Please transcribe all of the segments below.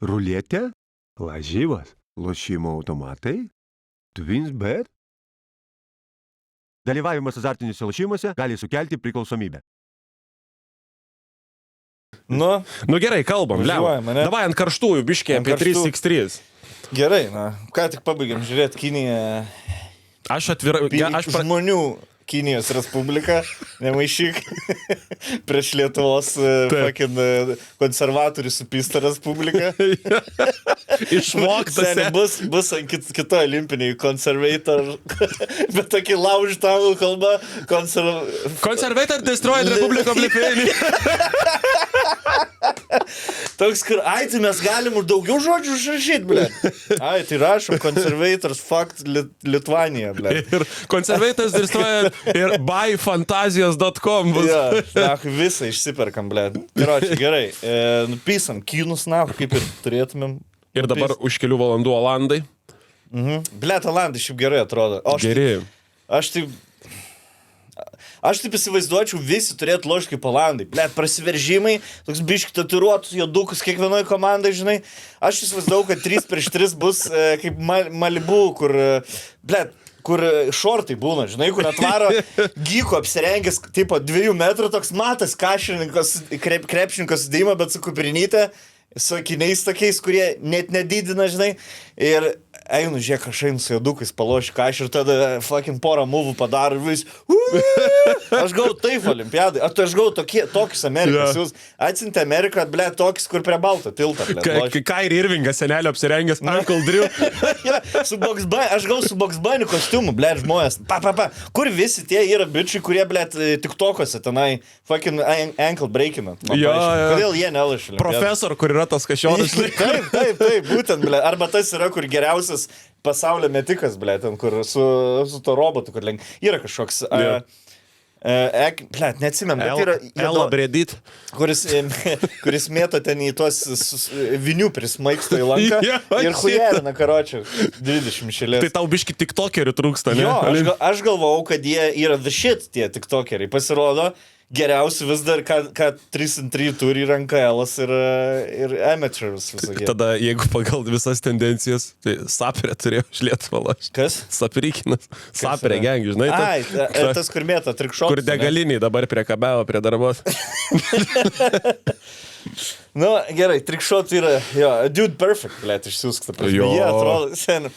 ruletė, lažybos, lošimo automatai, TwinBet. Dalyvavimas azartiniuose lošimuose gali sukelti priklausomybę. Nu gerai, kalbam, Davai ant karštųjų biškė apie 3x3. Gerai, ką tik pabaigėm žiūrėti Kiniją. Žmonių Kinijos Respubliką, nemaišyk, prieš Lietuvos konservatorių supystą Respubliką. Išmoktas. Bus ant kito olimpiniai conservator, bet tokį laužtą anglų kalbą. Conservator destroyed Republic of Lithuania. Toks, kur, tai mes galim ir daugiau žodžių užrašyti, ble. Tai rašom conservators fact Lithuania, ble. Ir conservators destroyed ir buyfantazijos.com bus. Visą išsiperkam, ble. Gerai, nupysam kinus, kaip ir turėtumėm. Ir dabar už kelių valandų Olandai. Ble, Olandai šiaip gerai atrodo. Geri. Aš taip įsivaizduočiau, visi turėtų lošti kaip Olandai. Ble, prasiveržimai, toks biški tatuiruotus jodukus kiekvienoje komandai, žinai. Aš įsivaizdavau, kad 3-3 bus kaip Malibu, kur šortai būna, žinai, kur atvaro gyko apsirengęs, tipo 2 metrų, toks matas krepšininkas sudėjimą, bet su kuprinyte, su akiniais tokiais, kurie net nedidina, žinai. Ir einu, žiūrėk, aš einu su jodukais, palošiu kašį ir tada fucking porą movų padaro ir vis. Aš gau taip olimpiadai. Aš gau tokius Amerikos. Jūs atsintė Ameriką, ble, tokius, kur prie Balto tiltą. Kyrie Irvingas senelio apsirengęs, Uncle Drew. Aš gau su Bugs Bunny kostiumu, ble, žmonės. Kur visi tie yra bičiai, kurie, ble, tiktokose tenai fucking ankle breakinant. Kodėl jie nelašė? Profesor, kur yra tas kažkodas. Taip, būtent, ble. Arba tas yra, kur geriausias pasaulio metikas, ble, ten, kur su to robotu, kur lenk. Yra kažkoks... neatsimenu, bet yra... Elo Bredit. Kuris mėto ten į tuos vinių prismaigsto į lanką ir hujerina, karočią, 20 šilės. Tai tau biški tiktokerių trūksta, ne? Jo, aš galvojau, kad jie yra the shit, tie tiktokeriai. Pasirodo, geriausi vis dar, ką 3-3 turi ranka Elas ir amateurs visokie. Tada, jeigu pagal visas tendencijas, tai Saperė turėjo iš Lietuvą. Kas? Saperikinas. Saperė gengi, žinai. Tas, kur mėto trikšotus. Kur degaliniai dabar priekabiavo prie darbos. Gerai, trikšotų yra, dude perfect, blėt, išsiūskta. Jie atrodo, sen.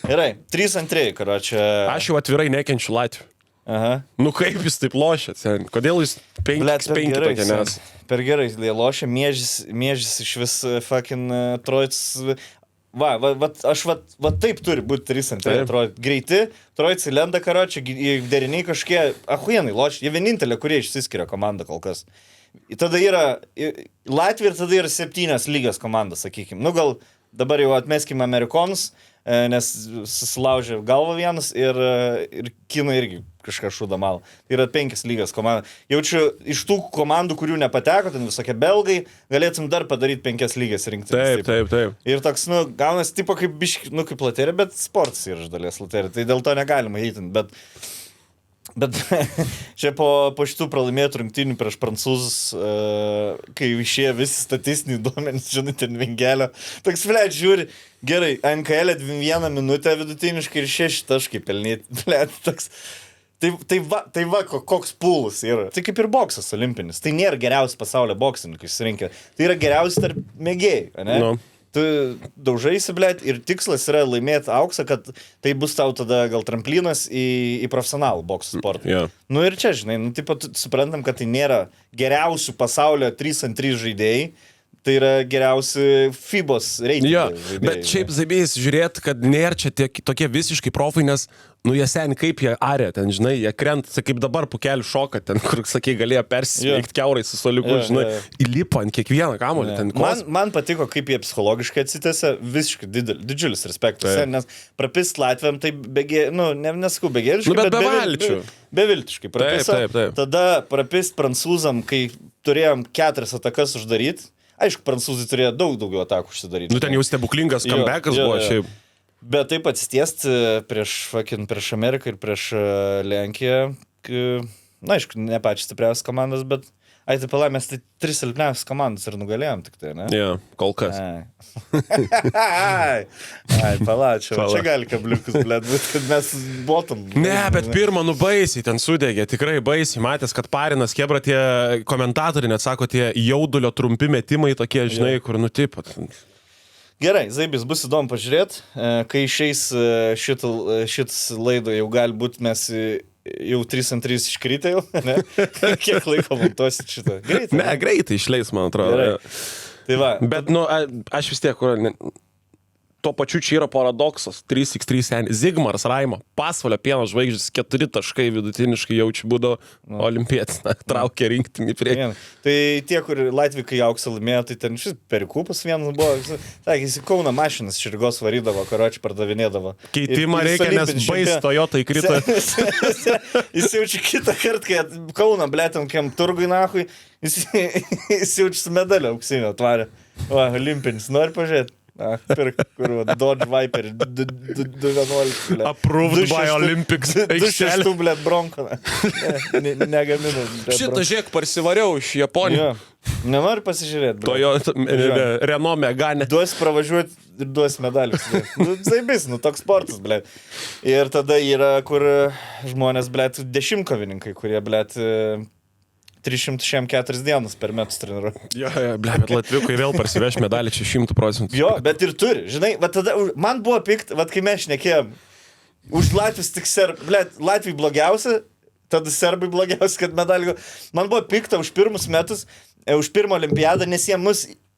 Gerai, 3-3, karočią. Aš jau atvirai nekenčiu Latvių. Aha. Kaip jis taip lošia, kodėl jis 5 tokia nes? Per gerai, jie lošia, miežis iš vis fucking Troicis. Aš taip turi būti 3-3, atrodo. Greiti, Troicis lenda karočią, deriniai kažkie, ahuienai lošia, jie vienintelė, kurie išsiskiria komanda kol kas. Tada yra Latvija ir tada yra 7 lygios komandos, sakykim. Gal dabar jau atmeskime Amerikonus, nes susilaužė galvą vienas ir kinai irgi kažką šūda malą. Tai yra 5 lygios komanda. Jaučiu, iš tų komandų, kurių nepateko, ten visokie belgai, galėtum dar padaryti 5 lygias rinkti. Taip. Ir toks, gaunas tipo kaip biški, kaip loterija, bet sportas yra iš dalies loterija. Tai dėl to negalima įtinti, bet čia po šitų pralaimėtų rungtynių prieš prancūzus, kai išėjo visi statistiniai duomenys, žinai, ten vingelio, toks, blėt, žiūri, gerai, NKL 1 minutę vidutiniškai ir 6 taškai pelnyti, blėt, toks. Tai va, koks pūlas yra. Tai kaip ir boksas olimpinis. Tai nėra geriausi pasaulio boksininkai išsirinkę. Tai yra geriausi tarp mėgėjų, ne? Tu daužaisi, blėt, ir tikslas yra laimėti auksą, kad tai bus tau tada gal tramplinas į profesionalų boksų sportą. Ir čia, žinai, suprantam, kad tai nėra geriausių pasaulio 3-3 žaidėjai. Tai yra geriausi FIBOS reitingai. Bet šiaip zaibėjais žiūrėt, kad nėra čia tokie visiškai profai, nes, jie seni kaip jie arė ten, žinai, jie krenta, kaip dabar pukelių šoka ten, kur, sakai, galėjo persisveikti kiaurai su soliuku, žinai, įlipo ant kiekvieną kamuolį ten. Man patiko, kaip jie psichologiškai atsitėse, visiškai didžiulis respektas, nes prapist Latviam, tai nesakau begėriškai, bet bevalčių. Beviltiškai prapisa. Tada prapist prancūzam, kai turėjom 4 atakas uždaryti. Aišku, prancūzai turėjo daugiau atakų užsidaryti. Ten jau stebuklingas comebackas buvo šiaip. Bet taip atsitiesti prieš Ameriką ir prieš Lenkiją, aišku, ne pačios stipriausias komandas, bet Ai, tai pala, mes tai 3 silpniausias komandas ir nugalėjom tik tai, ne? Jo, kol kas. Ai, palačiau. Pala. Čia gali kabliukus, blėt, būt, kad mes botum. Ne, bet pirmą baisiai ten sudegė, tikrai baisiai. Matęs, kad Parinas, Kebra, tie komentatoriai, net sako, tie jaudulio trumpi metimai tokie, žinai, kur nutipat. Gerai, Zaibis, bus įdomu pažiūrėti. Kai išeis šitas laido, jau gali būti mes jau 3-3 iškritę jau, ne? Kiek laiko montuosit šitą? Greitai? Ne, greitai išleis, man atrodo. Gerai. Tai va. Bet, nu, aš vis tiek, tuo pačiu čia yra paradoksas. 3x3 seniai. Zigmars Raimo, Pasvalio Pieno žvaigždės, 4 taškai vidutiniškai jaučiu būdavo olimpietis. Traukė rinktinį priekį. Tai tie, kur Latvikai auksą laimėjo, tai ten šis perikūpas vienas buvo. Sakė, jis į Kauną mašinas širgos varydavo, karočiui pardavinėdavo. Keitimą reikia, nes bais Toyota įkrito. Jis jaučia kitą kartą, kai Kauną, blėtam, kiam turgui nahui, jis jaučia su medaliu auksinio atvarė. Va, olimpinis, nori pažiūrėti? Pirk, kur, Dodge Viper 211. Approved by Olympics. 2-6, blėt, Bronco. Negaminu. Šitą žiek parsivariau iš Japonijos. Nenori pasižiūrėti. Toyota, Renault Megane. Duos pravažiuoti ir duos medalius. Zaibis, toks sportas, blėt. Ir tada yra, kur žmonės, blėt, 10-kovininkai, kurie, blėt, 304 dienas per metus treniruoja. Jo, bet latviukai vėl parsiveš medalį čia 100%. Jo, bet ir turi. Žinai, va tada, man buvo pikt, va kai mes šnekėjom, už Latvius tik Latvijai blogiausia, tada serbai blogiausia, kad medalį. Man buvo pikta už pirmus metus, už pirmą olimpiadą, nes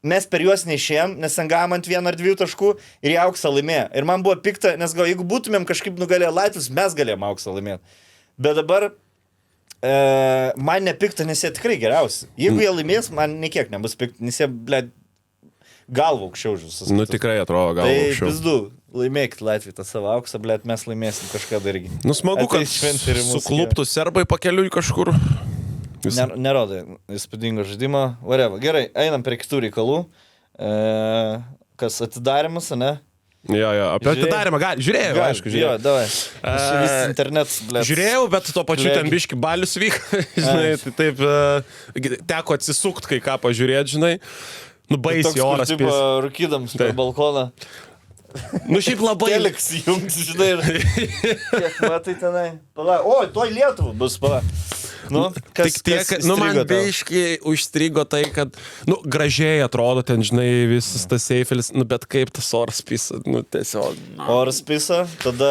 mes per juos neišėjom, nes ten gavom ant 1 ar 2 taškų ir jie auksą laimėjo. Ir man buvo pikta, nes gal jeigu būtumėm kažkaip nugalėję Latvius, mes galėjom auksą laimėti. Bet dabar man nepikta, nes jie tikrai geriausi. Jeigu jie laimės, man niekiek nebus pikta, nes jie, blėt, galva aukščiau už visus. Nu tikrai atrodo galva aukščiau. Tai pizdu, laimėkit Latvijai tą savo auksą, blėt, mes laimėsim kažkada irgi. Nu smagu, kad sukluptų serbai pakeliui kažkur. Nerodai įspūdingo žaidimo. Whatever. Gerai, einam prie kitų reikalų. Kas atidarimas, ne? Jo, apie atidarimą žiūrėjau, aišku, žiūrėjau. Jo, davai. Vis internetas, blėt. Žiūrėjau, bet tuo pačiu ten biški balius vyk, žinai, tai taip teko atsisukt kai ką pažiūrėti, žinai. Nu, baisiai oras. Toks, kur rūkydams per balkoną. Nu, šiaip labai. Telex jungs, žinai, ir kiek matai tenai. Pala. O, toj Lietuvų bus, pala. Nu, tik tiek, man biški užstrigo tai, kad, gražiai atrodo ten, žinai, visas tas Eifelis, bet kaip tas oras pisa, tiesiog. Oras pisa, tada...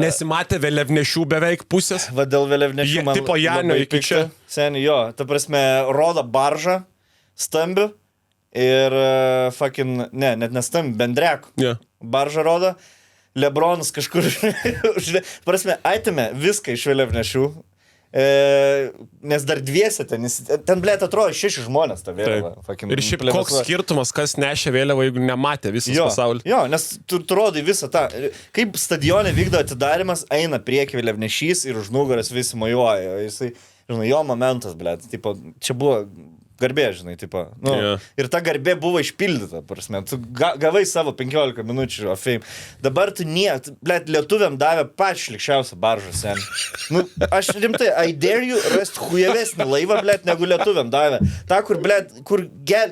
Nesimatė vėliavnešių beveik pusės. Va, dėl vėliavnešių man tipo Janio iki čia. Seniai, jo, ta prasme, rodo baržą, stambių ir net nestambių, bendrekų. Yeah. Baržą rodo, Lebronas kažkur, prasme, atimė viską iš vėliavnešių. Nes dar dviese ten blėt atrodo 6 žmonės tą vėliavą. Ir šiaip koks skirtumas, kas nešia vėliavą, jeigu nematė visas pasaulis. Jo, nes tu rodai visą tą, kaip stadione vykdo atidarimas, eina prieki vėliavnešys ir už nugaras visi mojuoja. Jisai, žinai, jo momentas, blėt, tipo, čia buvo garbė, žinai, tipo. Ir ta garbė buvo išpildyta, prasme. Tu gavai savo 15 minučių fame. Dabar tu blėt, lietuviam davė pačią šlikščiausią baržą, sen. Aš rimtai, I dare you rasti hujevesnį laivą, blėt, negu lietuviam davė. Ta, kur, blėt,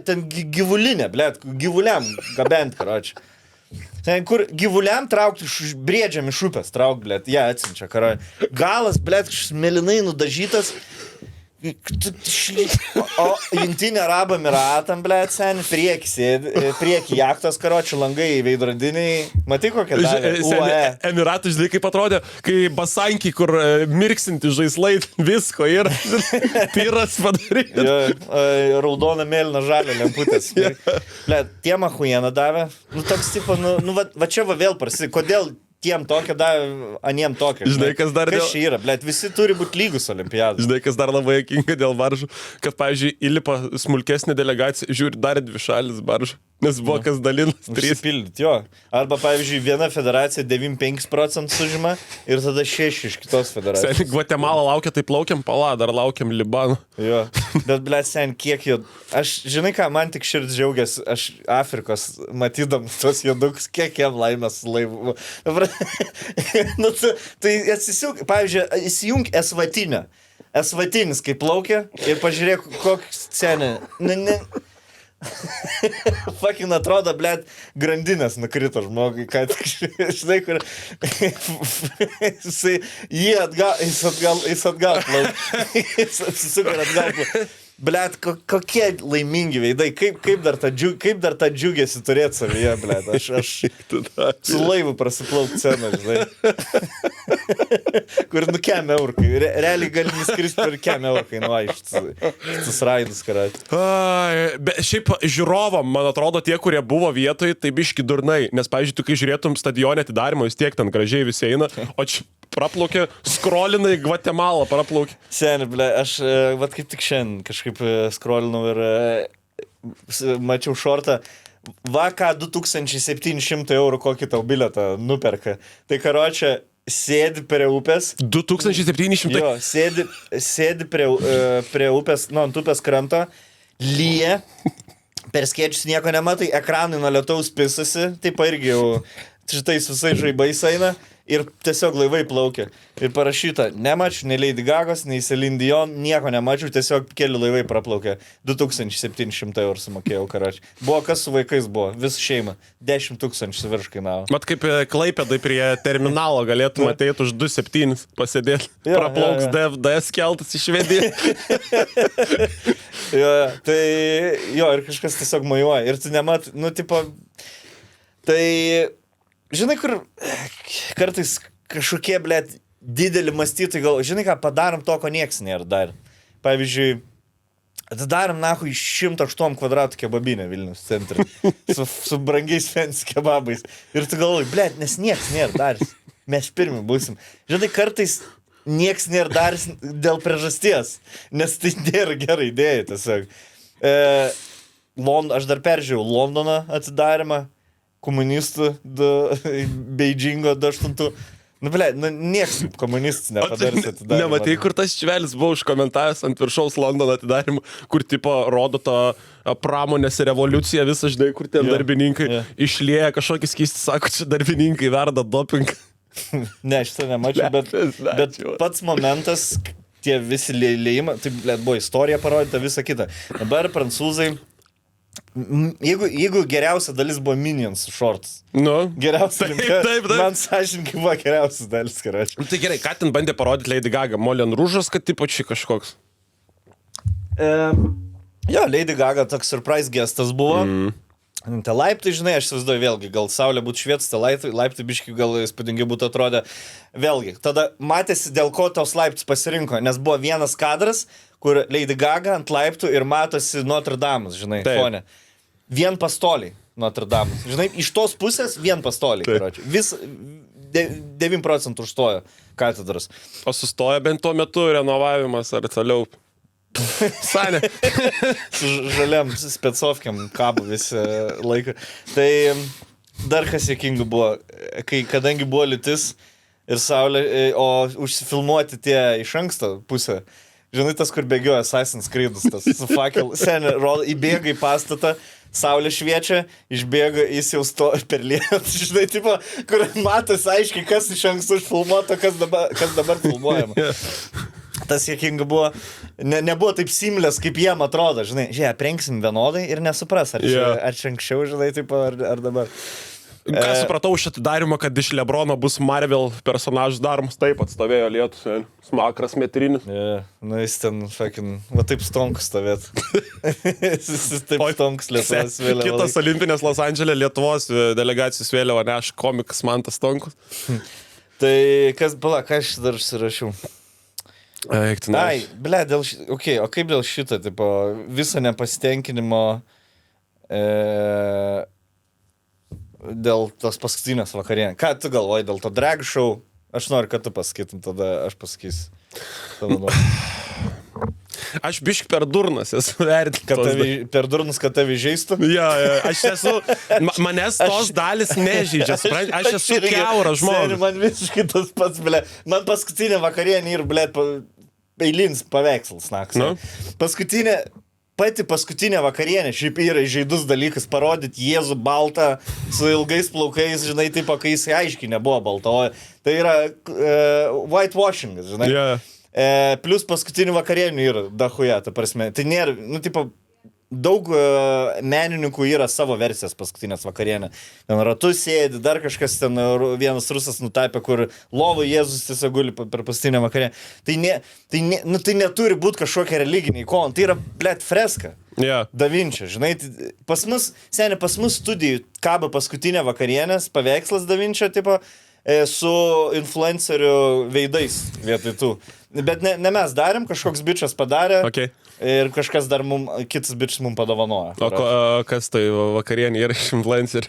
ten gyvulinė, blėt, gyvuliam gabent, karoči. Ten, kur gyvuliam traukti, briedžiam iš upės trauk, blėt, jie atsinčia, karoči. Galas, blėt, mėlynai nudažytas. O Jungtinė Arabų Emiratam, blėt, sen, prieki jachtos, karočių, langai veidrodiniai. Matai, kokia davė? Emiratų, žinai, kaip atrodė, kai basankiai, kur mirksinti žaislai, visko ir pyras padaryti. Raudona, mėlyna, žalia lemputės. Blėt, tiem ahujieną davė. Toks tipo, va čia va vėl prasidė. Kodėl tiem tokia davė, aniem tokia. Žinai, kas dar kas čia yra, blėt, visi turi būti lygus olimpiados. Žinai, kas dar labai juokinga dėl baržų, kad, pavyzdžiui, įlipa smulkesnė delegacija, žiūri, dar 2 šalis baržų, nes buvo kas dalinas 3. Užsipildyti, jo. Arba, pavyzdžiui, viena federacija 95% sužima ir tada 6 iš kitos federacijos. Sen, Gvatemala laukia, tai plaukiam, dar laukiam Libano. Jo, bet, blėt, sen, kiek jo... Aš, žinai ką, man tik širdis džiaugiasi, aš Afrikos matydam tos jodukus, kiek jam laimės laivu. Tai atsisiūk, pavyzdžiui, įsijung Esvatinę. esvatinis, kaip plaukia ir pažiūrėk, kokį scenį. Ne. Fucking atrodo, blėt, grandinės nukrito žmogui, kad, žinai, kur jis atgal plaukia. Jis apsisuka ir atgal plaukia. Blet, kokie laimingi veidai, kaip dar tą džiugėsi turėti savyje, blet, aš su laivu prasiplauk sceną, žinai. Kur kem eurkai, realiai gali nuskristi per kem eurkai, šitus raidus, karat. Bet šiaip žiūrovam, man atrodo, tie, kurie buvo vietoj, tai biški durnai, nes, pavyzdžiui, tu kai žiūrėtum stadionę atidarimo, vis tiek ten gražiai visi eina, o čia praplaukė, skrolinai, Gvatemalą praplaukė. Seniai, ble, aš kaip tik šiandien kažkaip skrolinau ir mačiau šortą. Ką 2700 eurų kokį tau bilietą nuperka. Tai karočią, sėdi prie upės. 2700? Jo, sėdi prie upės, ant upės kranto, lyja, per skėčius nieko nematai, ekranai nuo lietaus pisasi, taip irgi jau šitais visais žaibais eina. Ir tiesiog laivai plaukia. Ir parašyta, nemačiau, nei Lady Gagos, nei Celine Dion, nieko nemačiau, tiesiog keli laivai praplaukė. 2700 eurų sumokėjau, karačiai. Buvo kas su vaikais buvo, vis šeima. 10 000 virš kainavo. Mat kaip Klaipėdai prie terminalo galėtum ateiti už 2,7 pasėdėti. Praplauks DFDS keltas iš Švedijos. Tai jo, ir kažkas tiesiog mojuoja. Ir tu nemat, tai... Žinai, kur kartais kažkokie, blėt, didelį mąstytai gal, žinai ką, padarom to, ko nieks nėra dar. Pavyzdžiui, atidarom nahui 108 kvadratų kebabinę Vilnius centre su brangiais fancy kebabais. Ir tu galvoji, blėt, nes nieks nėra dar. Mes pirmi būsim. Žinai, kartais nieks nėra dar dėl priežasties, nes tai nėra gera idėja tiesiog. Aš dar peržiūrėjau Londono atidarimą. Komunistų Beidžingo 8. Niekas komunistas nepadarys atidarimą. Nematai, kur tas čvelis buvo užkomentavęs ant viršaus Londono atidarimų, kur tipo rodo tą pramonės revoliuciją visą, žinai, kur ten darbininkai išlieja kažkokį skystį, sako, čia darbininkai verda doping. Ne, šitą nemačiau, bet pats momentas, tie visi liejimai, tai buvo istorija parodyta, visa kita. Dabar prancūzai, jeigu geriausia dalis buvo Minions shorts. Geriausia taip. Man sąžininkai buvo geriausias dalis, karačiai. Tai gerai, ką ten bandė parodyti Lady Gaga? Moulin Rouge'as, kad tipo čia kažkoks? Jo, Lady Gaga toks surprise gestas buvo. Te laiptai, žinai, aš įsivaizduoju vėlgi, gal saulė būtų švietus, te laiptai biški gal įspūdingai būtų atrodę. Vėlgi, tada matėsi, dėl ko tos laiptus pasirinko, nes buvo vienas kadras, kur Lady Gaga ant laiptų ir matosi Notre Dame'as, žinai, fone. Vien pastoliai Notre Dame'as. Žinai, iš tos pusės vien pastoliai. Vis 9% užstojo katedros. O sustoja bent tuo metu renovavimas ar toliau? Sanė. Su žaliam specovkiam kabo visą laiką. Tai dar kas juokinga buvo, kadangi buvo liūtis ir saulė, o užsifilmuoti tie iš anksto pusę. Žinai, tas, kur bėgioja Assassin's Creed'us, tas su fakelu. Senė, įbėga į pastatą, saulė šviečia, išbėga, jis jau stovi per lietų. Žinai, tipo, kur matas aiškiai, kas iš anksto užfilmuota, kas dabar filmuojama. Tas juokinga buvo, nebuvo taip simlės, kaip jiem atrodo, žinai. Žiūrėk, aprengsim vienodai ir nesupras, ar čia anksčiau, žinai, taip, ar dabar. Ką supratau iš atidarimo, kad iš Lebrono bus Marvel personažų daromas, taip atstovėjo lietus, smakras metrinis. Jis ten, va taip stonkus stovėt. Jis taip stonkus Lietuvos vėliava. Kitas olimpinės Los Andželė Lietuvos delegacijos vėliava neš komikas Mantas Stonkus. Tai kas, ką aš dar užsirašiau? Ai, ble, o kaip dėl šito, tipo, viso nepasitenkinimo dėl tos paskutinės vakarienės. Ką tu galvoji dėl to drag show? Aš noriu, kad tu pasakytum, tada aš pasakysiu. Aš bišk per durnas esu vertinti. Per durnas, kad tave žaistų? Ja, aš esu, manęs tos dalis nežydžia, aš esu kiauras žmogus. Man visiškai tas pats, ble. Man paskutinė vakarienė ir, ble, eilinis paveikslas naks. Pati paskutinė vakarienė, šiaip yra žaidus dalykas, parodyti Jėzų baltą su ilgais plaukais, žinai, taip, kai jis aiškiai nebuvo balta, o tai yra whitewashing, žinai. Yeah. Plus paskutinių vakarienių yra dahuja, ta prasme. Tai nėra, nu, tipo, daug menininkų yra savo versijas paskutinės vakarienė. Ten ratu sėdi, dar kažkas ten, vienas rusas nutapė, kur lovo Jėzus tiesiog guli per paskutinę vakarienę. Tai neturi būti kažkokia religinė ikona, tai yra, blėt, freska. Yeah. Da Vinci, žinai, pas mus studijų kabo paskutinė vakarienės, paveikslas Da Vinci, tipo, su influencerių veidais vietoj tų. Bet ne mes darėm, kažkoks bičas padarė. Okay. Ir kažkas dar kitas bičas mums padovanojo. O kas tai vakarienė yra iš influencerių?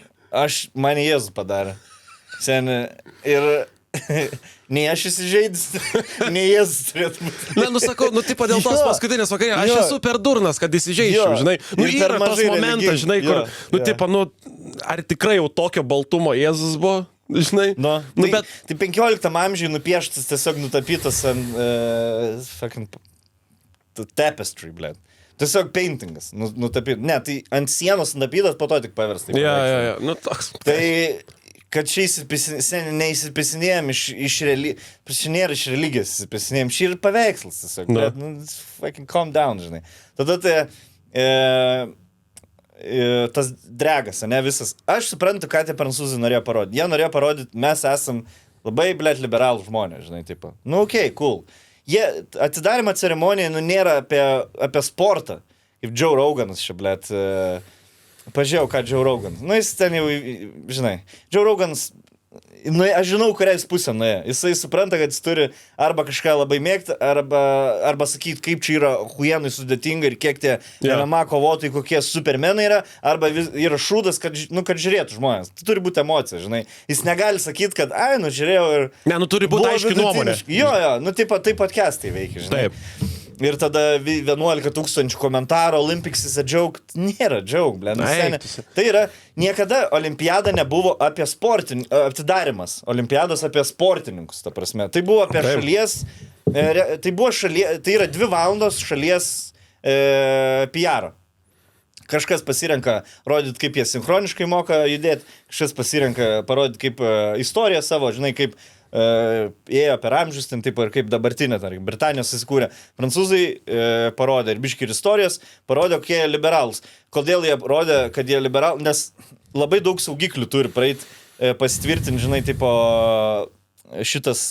Mane Jėzus padarė. Seniai. Ir nei aš įsižeidęs, nei Jėzus turėtų būti. Na, nusakau, tipo dėl tos paskutinės vakarienės. Aš esu per durnas, kad įsižeičiau, žinai. Nu, yra tas momentas, žinai, kur, ar tikrai jau tokio baltumo Jėzus buvo? Žinai? Tai 15 amžiuje nupieštas, tiesiog nutapytas ant fucking tapestry, blėt. Tiesiog paintingas nutapytas. Ne, tai ant sienos nutapytas, po to tik paverstai. Ja. Nu, toks. Tai, kad čia neįsipisinėjom iš religijos įsipisinėjom, šį ir paveikslas tiesiog. Blėt, fucking calm down, žinai. Tada tai tas dregas, ne visas. Aš suprantu, ką tie prancūzai norėjo parodyti. Jie norėjo parodyti, mes esam labai, blėt, liberalų žmonės, žinai, tipo. Nu, okei, cool. Jie atidarimo ceremonija, nėra apie sportą. Kaip Joe Roganas čia, blėt. Pažiūrėjau, ką Joe Roganas. Nu, jis ten jau, žinai. Joe Roganas, aš žinau, kurią jis pusę nuėjo. Jisai supranta, kad jis turi arba kažką labai mėgti, arba sakyti, kaip čia yra huienai sudėtinga ir kiek tie MMA kovotojai, kokie supermenai yra, arba yra šūdas, kad žiūrėtų žmonės. Tai turi būti emocija, žinai. Jis negali sakyti, kad, žiūrėjau ir... Ne, turi būti aiški nuomonė. Jo, taip podcastai veikia, žinai. Taip. Ir tada 11 000 komentarų, Olympics is a joke. Nėra joke, blė. Tai yra, niekada olimpiada nebuvo apie atidarimas. Olimpiados apie sportininkus, ta prasme. Tai buvo apie šalies, tai yra 2 valandos šalies PR. Kažkas pasirenka rodyti, kaip jie sinchroniškai moka judėti, kažkas pasirenka parodyti kaip istoriją savo, žinai, kaip ėjo per amžius, ten taip ir kaip dabartinė, tarkim, Britanijos susikūrė. Prancūzai parodė ir biški ir istorijos, parodė, kokie jie liberalus. Kodėl jie rodė, kad jie liberalus, nes labai daug saugiklių turi praeit pasitvirtinti, žinai, tipo šitas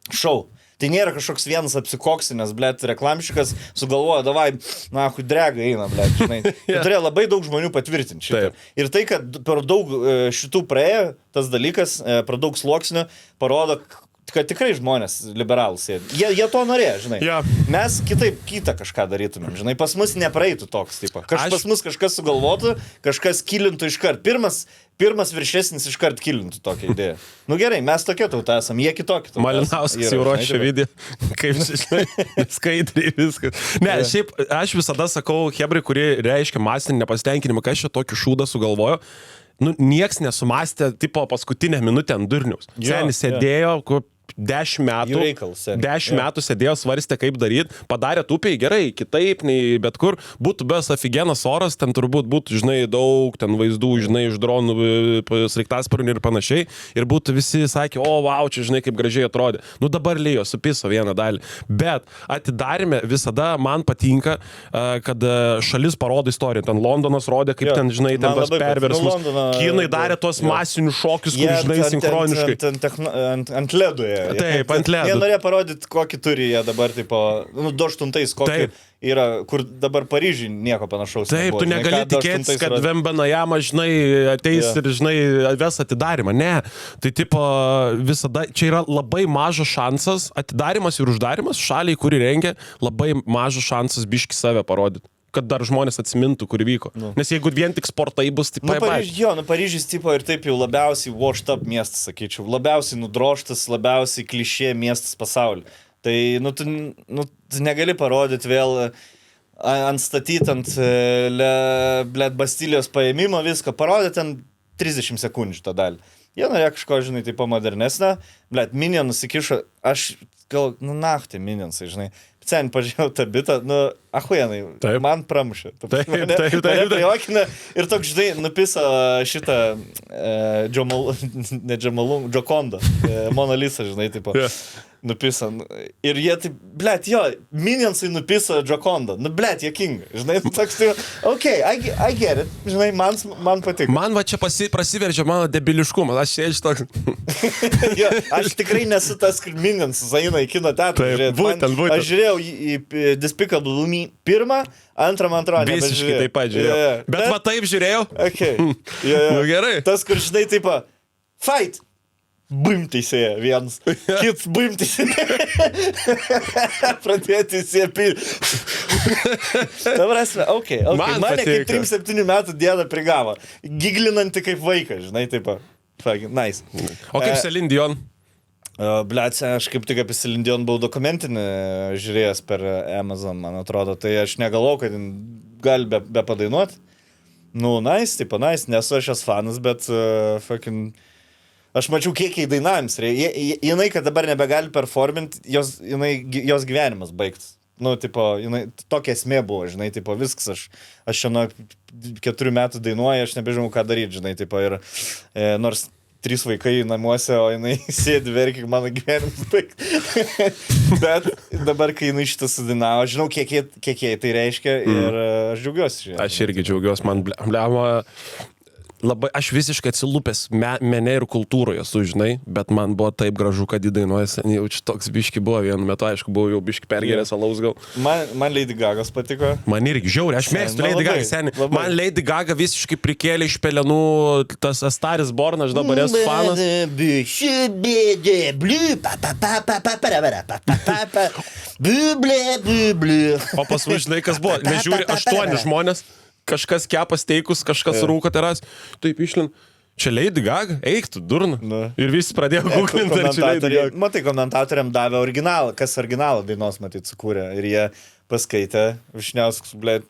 šou. Tai nėra kažkoks vienas apsikoksinės, blėt, reklamšikas sugalvoja, davai, hui, drega eina, blėt, žinai. Tai turėjo labai daug žmonių patvirtinti šitą. Ir tai, kad per daug šitų praėjo, tas dalykas, per daug sluoksnių, parodo, kad tikrai žmonės liberalus sėdi. Jie to norėjo, žinai. Mes kitą kažką darytumėm, žinai. Pas mus nepraeitų toks, tipo. Pas mus kažkas sugalvotų, kažkas kilintų iškart. Pirmas viršesnis iškart kilintų tokią idėją. Nu gerai, mes tokie tauta esam, jie kitokie. Malinauskas jau ruošia video, kaip, žinai, skaidriai viskas. Ne, šiaip aš visada sakau, hebrai, kurie reiškia masinį nepasitenkinimą, kas čia tokį šūdą sugalvojo. Nu, nieks nesumastė, tipo, paskutinę minutę ant durniaus. Senis sėdėjo, 10 metų sėdėjo, svarstė, kaip daryti, padarė tupiai gerai, kitaip nei bet kur, būtų bes afigenas oras, ten turbūt būtų, žinai, daug ten vaizdų, žinai, iš dronų, sraigtasparnių ir panašiai, ir būtų visi sakė, wow, čia, žinai, kaip gražiai atrodė. Nu, dabar lėjo, supiso vieną dalį. Bet atidarime visada man patinka, kad šalis parodo istoriją. Ten Londonas rodė, kaip ten, žinai, ten tos perversmus. Kinai darė tuos masinius šokius, kur, žinai, sinchroniškai. Ant ledų. Taip, ant ledo. Jie norėjo parodyti, kokį turi jie dabar, tipo, 28, kokį yra, kur dabar Paryžiui nieko panašaus. Taip, tu negali tikėtis, kad Vembanajama, žinai, ateis ir, žinai, ves atidarimą. Ne, tai, tipo, visada, čia yra labai mažas šansas, atidarimas ir uždarimas šaliai, kuri rengia, labai mažas šansas biški save parodyti. Kad dar žmonės atsimintų, kur vyko. Nes jeigu vien tik sportai bus, tai Paryžius tipo ir taip jau labiausiai washed up miestas, sakyčiau. Labiausiai nudroštas, labiausiai klišė miestas pasaulyje. Tai, tu negali parodyti vėl atstatyti ant Bastilijos paėmimo viską. Parodyti ten 30 sekundžių tą dalį. Jie norėjo kažko, žinai, tipo modernesnę. Minionus įkišo, aš gal, nachtį Minionsai, žinai. Sen pažiūrėjau tą bitą, ahuienai, man pramušė. Taip. Prijokina ir toks, žinai, nupisa šitą Džokondą, Mona Lisa, žinai, tipo. nupisa. Ir jie taip, blėt, jo, Minionsai nupisa Džokondą. Nu, blėt, jėkinga. Žinai, toks tai, I get it. Žinai, man patiko. Man va čia prasiveržia mano debiliškumas, aš sėdžiu toks. Jo, aš tikrai nesu tas, kur Minionsas eina į kino teatrą. Būtent. Aš žiūrėjau į Despicable Me pirmą, antrą, man atrodo. Visiškai taip pat žiūrėjau. Bet va taip žiūrėjau. Okay. Nu gerai. Tas, kur žinai, taip, fight! Bum teisėja vienas, kits bum teisėja. Pradėti įsiepį. Ta prasme, okay. Man Mane kaip patiko. 3-7 metų dėda prigavo. Giglinanti kaip vaikas, žinai, taip. Nice. O kaip Celine Dion? Blet, aš kaip tik apie Celine Dion buvau dokumentinį žiūrėjęs per Amazon, man atrodo. Tai aš negalvojau, kad jin gali be padainuoti. Nu, nice, nesu aš jos fanas, bet fucking... Aš mačiau, kiek jai dainavimams. Jinai, kad dabar nebegali performinti, jos gyvenimas baigtas. Nu, tipo, jinai, tokia esmė buvo, žinai, tipo, viskas, aš čia nuo 4 metų dainuoju, aš nebežinau, ką daryti, žinai, tipo, ir nors 3 vaikai namuose, o jinai sėdi verkia, mano gyvenimas baigtas. Bet dabar, kai jinai šitą sudainavo, žinau, kiek jai tai reiškia ir aš džiaugiuosi. Žinai. Aš irgi džiaugiuosi, man blema... Labai, aš visiškai atsilupęs mene ir kultūroje, esu, žinai, bet man buvo taip gražu, kad įdainuoja seniai, jau čia toks biški buvo, vienu metu, aišku, buvau jau biški pergeręs alaus gal. Man Lady Gagos patiko. Man irgi žiauri, aš mėgstu Lady Gaga seniai. Man Lady Gaga visiškai prikėlė iš pelenų tas Staris Born, aš dabar esu fanas. O paskui, žinai, kas buvo, nežiūri 8 žmonės. Kažkas kepa steikus, kažkas rūko teras. Taip išlin. Čia Lady Gaga? Eik tu, durna. Ir visi pradėjo googlinti, ar čia Lady Gaga. Matai, komentatoriam davė originalą, kas originalą dainos, matyt, sukūrė. Ir jie paskaitė, Višniauskas, blėt.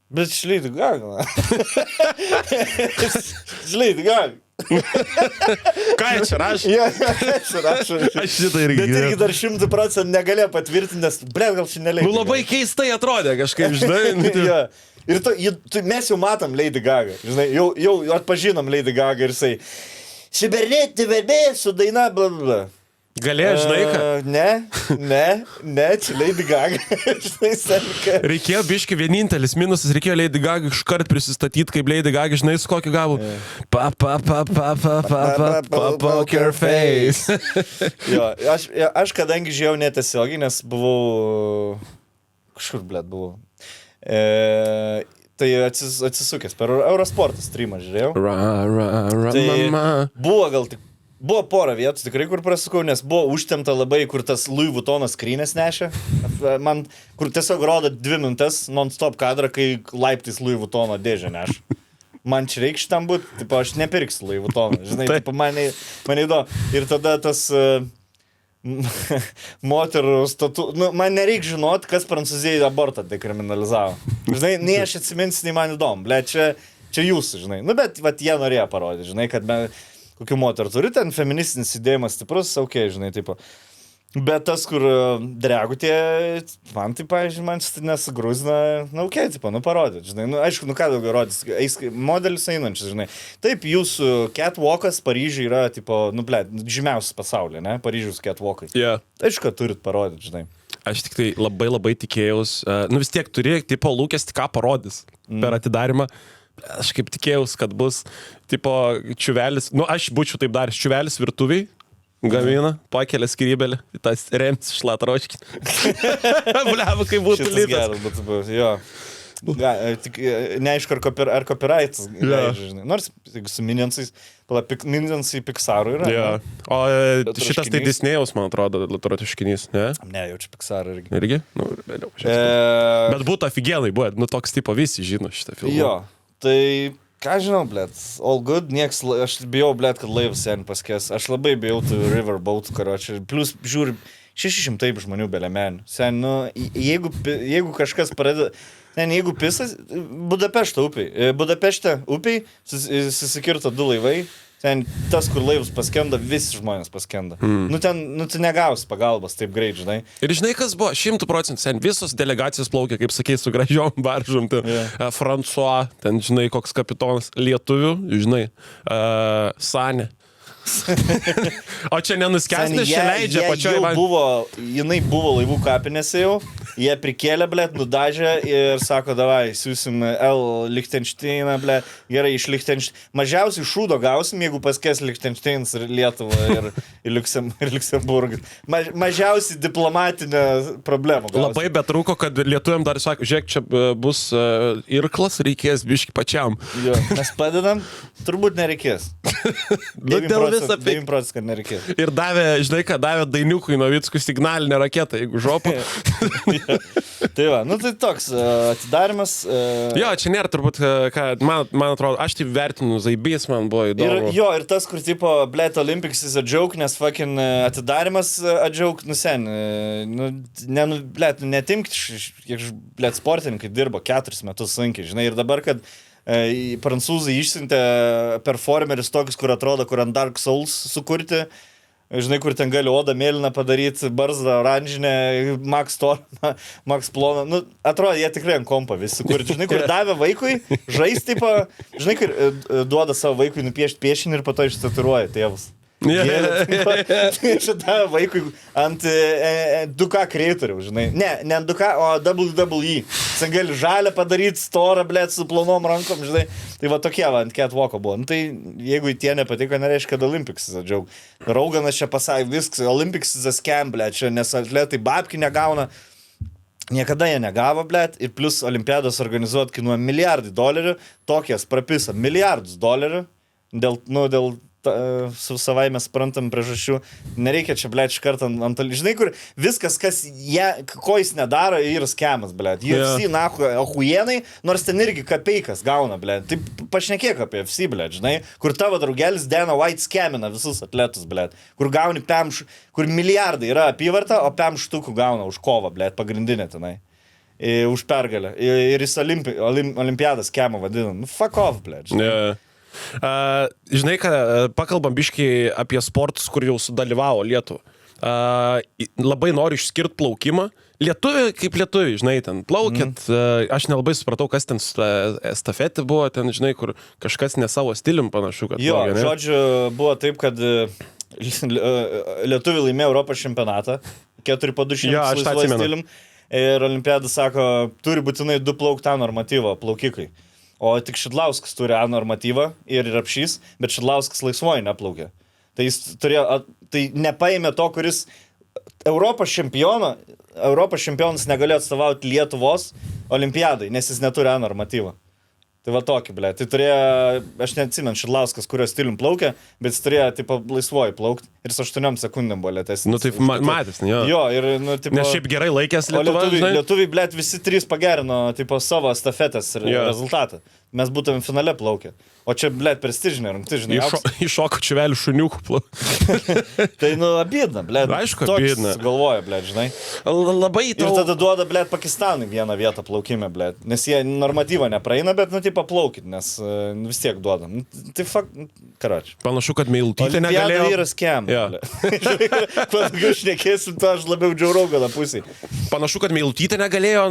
Bet čia Lady Gaga. Čia Lady Gaga. Ką jie čia rašė? Čia rašo. Aš šitą irgi. Bet irgi dar 100% negalėjo patvirtinti, nes, blėt, gal čia ne Lady Gaga. Nu labai keistai atrodė kažkaip, žinai. Ja. Ir mes jau matom Lady Gaga, žinai, jau atpažinom Lady Gaga ir jisai Šibernetinė verbė su daina blablabla. Galėjo, žinai, ką? Ne, čia Lady Gaga. Žinai, senka. Reikėjo biški vienintelis minusas, reikėjo Lady Gaga iškart prisistatyti kaip Lady Gaga, žinai, su kokiu gabu. Poker face. Jo, aš kadangi žiūrėjau netiesiogiai, nes buvau... Kažkur, blėt, buvau. Tai atsisukęs per Eurosportą streamą žiūrėjau. Tai buvo porą vietų tikrai, kur prasukau, nes buvo užtemta labai, kur tas Louis Vuittonas skrynės nešė. Man, kur tiesiog rodo 2 minutės non-stop kadrą, kai laiptais Louis Vuittono dėžę neš. Man čia reikia šitam būti, tipo, aš nepirksiu Louis Vuittoną, žinai, tipo, man įdomu. Ir tada tas... moterų statu... Nu, man nereikia žinoti, kas Prancūzijai abortą dekriminalizavo. Žinai, nei aš atsiminsiu, nei man įdomu. Ble, čia jūsų, žinai. Nu, bet vat, jie norėjo parodyti, žinai, kad kokių moterų turi, ten feministinis judėjimas stiprus, okei, žinai, tipo. Bet tas, kur dregu tie, man tai, pavyzdžiui, man šitą nesugrūzina, nu, okei, tipo, nu, parodyti, žinai, nu, aišku, nu, ką daugiau rodys, modelis einančias, žinai. Taip, jūsų catwalkas Paryžiui yra, tipo, nu, ble, žymiausias pasaulyje, ne, Paryžiaus catwalkai. Yeah. Aišku, kad turit parodyti, žinai. Aš tik tai labai tikėjaus, nu, vis tiek turi, tipo, lūkesti, ką parodys per atidarimą. Aš kaip tikėjaus, kad bus, tipo, čiuvelis, nu, aš būčiau taip daręs, čiuvelis virtuviai. Gamina, pakelia skrybelį, tas rems šlatroškį. Bliava, kaip būtų šitas lytas. geras, bet, jo. Tik neaišku, ar copyrightas, žinai. Nors su Minionsais, Minionsai Pixar'ų yra. Ja. O šitas tai Disnėjaus, man atrodo, litrotiškinys, ne? Ne, jau čia Pixar irgi. Irgi? Nu, vėliau. Bet būtų aфиgenai, buvo, nu toks tipo visi žino šitą filmą. Jo, tai... Ką žinau, blėt, all good, nieks, aš bijau, blėt, kad laivas sen paskės, aš labai bijau tų riverboat, karočią, plus žiūri 600 žmonių belemenių, sen, nu, jeigu kažkas pradeda, ten, jeigu pisas, Budapešto upiai, susikirto 2 laivai, ten tas, kur laivus paskenda, visi žmonės paskenda. Nu, ten negausi pagalbos taip greit, žinai. Ir žinai, kas buvo? 100%, sen, visos delegacijos plaukė, kaip sakei, su gražiom baržom, ten François, ten, žinai, koks kapitonas, lietuvių, žinai, Sanė. O čia nenuskęs, nes čia leidžia pačioj. Jinai buvo laivų kapinėse jau, jie prikėlė, blėt, nudažė ir sako, davai, siūsim L Lichtensteiną, blėt, gerai, iš Lichtensteino. Mažiausiai šūdo gausim, jeigu paskės Lichtensteinas ir Lietuva ir Liuksemburgas. Mažiausiai diplomatinė problema gausim. Labai betrūko, kad lietuviam dar sako, žiūrėk, čia bus irklas, reikės biški pačiam. Jo, mes padedam, turbūt nereikės. 9%, kad nereikės. Ir davė, žinai ką, davė Dainiukui Novickui signalinę raketą, jeigu žopo. Tai va, nu tai toks atidarimas. Jo, čia nėra turbūt, kad man atrodo, aš taip vertinu, zaibys man buvo įdomu. Ir tas, kur tipo, blėt, Olympics is a joke, nes fucking atidarimas a joke, nu sen, blėt, netimk, kiek, blėt, sportininkai dirbo 4 metus sunkiai, žinai, ir dabar, kad prancūzai išsiuntė performeris tokius, kur atrodo, kur ant Dark Souls sukurti, žinai, kur ten gali odą mėlyną padaryti, barzdą oranžinę, Max Torną, Max Ploną, nu, atrodo, jie tikrai ant kompa visi sukurti, žinai, kur davė vaikui žaisti, tipo, žinai, kur duoda savo vaikui nupiešti piešinį ir po to išstaturuoja tėvus. Šitą vaikui ant 2K kreatorių, žinai. Ne ant 2K, o WWE. Sen gali žalę padaryti, storą, blėt, su plonom rankom, žinai. Tai va tokie, va, ant catwalko buvo. Nu, tai jeigu tie nepatiko, nereiškia, kad Olympics is a joke. Rauganas čia pasakė, viskas, Olympics is a scam, blėt, čia nes atletai babki negauna. Niekada jie negavo, blėt, ir plus olimpiados organizuoti kainuoja $1 milijardai, tokias prapisa $1 milijardus, dėl su savai mes sprantam priežasčių, nereikia čia, blėt, iš karto ant žinai, kur viskas, ko jis nedaro, yra skemas, blėt. UFC, nahu, ahujenai, nors ten irgi kapeikas gauna, blėt. Tai pašnekėk apie UFC, blėt, žinai, kur tavo draugelis Dana White skemina visus atletus, blėt. Kur gauni kur milijardai yra apyvarta, o 5 štukų gauna už kovą, blėt, pagrindinė tenai. Už pergalę. Ir jis olimpiadas skemą vadina. Nu, fuck off, blėt. Žinai, pakalbam biškiai apie sportus, kur jau sudalyvavo Lietuva. Labai noriu išskirti plaukimą. Lietuviai kaip lietuviai, žinai, ten plaukėt. Aš nelabai supratau, kas ten estafetė buvo, ten, žinai, kur kažkas ne savo stilium panašu, kad... Jo, plaukė, žodžiu, buvo taip, kad lietuviai laimėjo Europos čempionatą, 4x200 laisvoj stilium. Ir olimpiadas sako, turi būtinai 2 plaukti normatyvą plaukikai. O tik Šidlauskas turi A normatyvą ir Rapšys, bet Šidlauskas laisvoji neplaukė. Tai jis turėjo, tai nepaėmė to, kuris Europos čempionas negalėjo atstovauti Lietuvos olimpiadai, nes jis neturi A normatyvą. Tai va tokį, blė. Tai turėjo, aš neatsimenu, Šidlauskas, kurio stilium plaukė, bet jis turėjo, tipo, laisvoji plaukti ir su 8 sekundėm buvo lėtesnis. Nu, tai matęs, ne? Jo, ir, nu, tipo... Nes šiaip gerai laikęs Lietuva, lietuviai, blė, visi 3 pagerino, tipo, savo estafetės rezultatą. Mes būtume finale plaukę. O čia, blėt, prestižinė rungtis, žinai. Iššoko čivelių šuniukų plaukė. Tai, nu, abydna, blėt. Aišku, abydna. Galvoja, blėt, žinai. Labai tau... Ir tada duoda, blėt, Pakistanui vieną vietą plaukime, blėt. Nes jie normatyvą nepraeina, bet, nu, tipo, plaukit, nes vis tiek duoda. Tai, karač. Panašu, kad Meilutytė negalėjo. Olimpiada yra skem, blėt. Kuo daugiau šnekėsim, to aš labiau džiaurau gana pusėj. Panašu, kad Meilutytė negalėjo,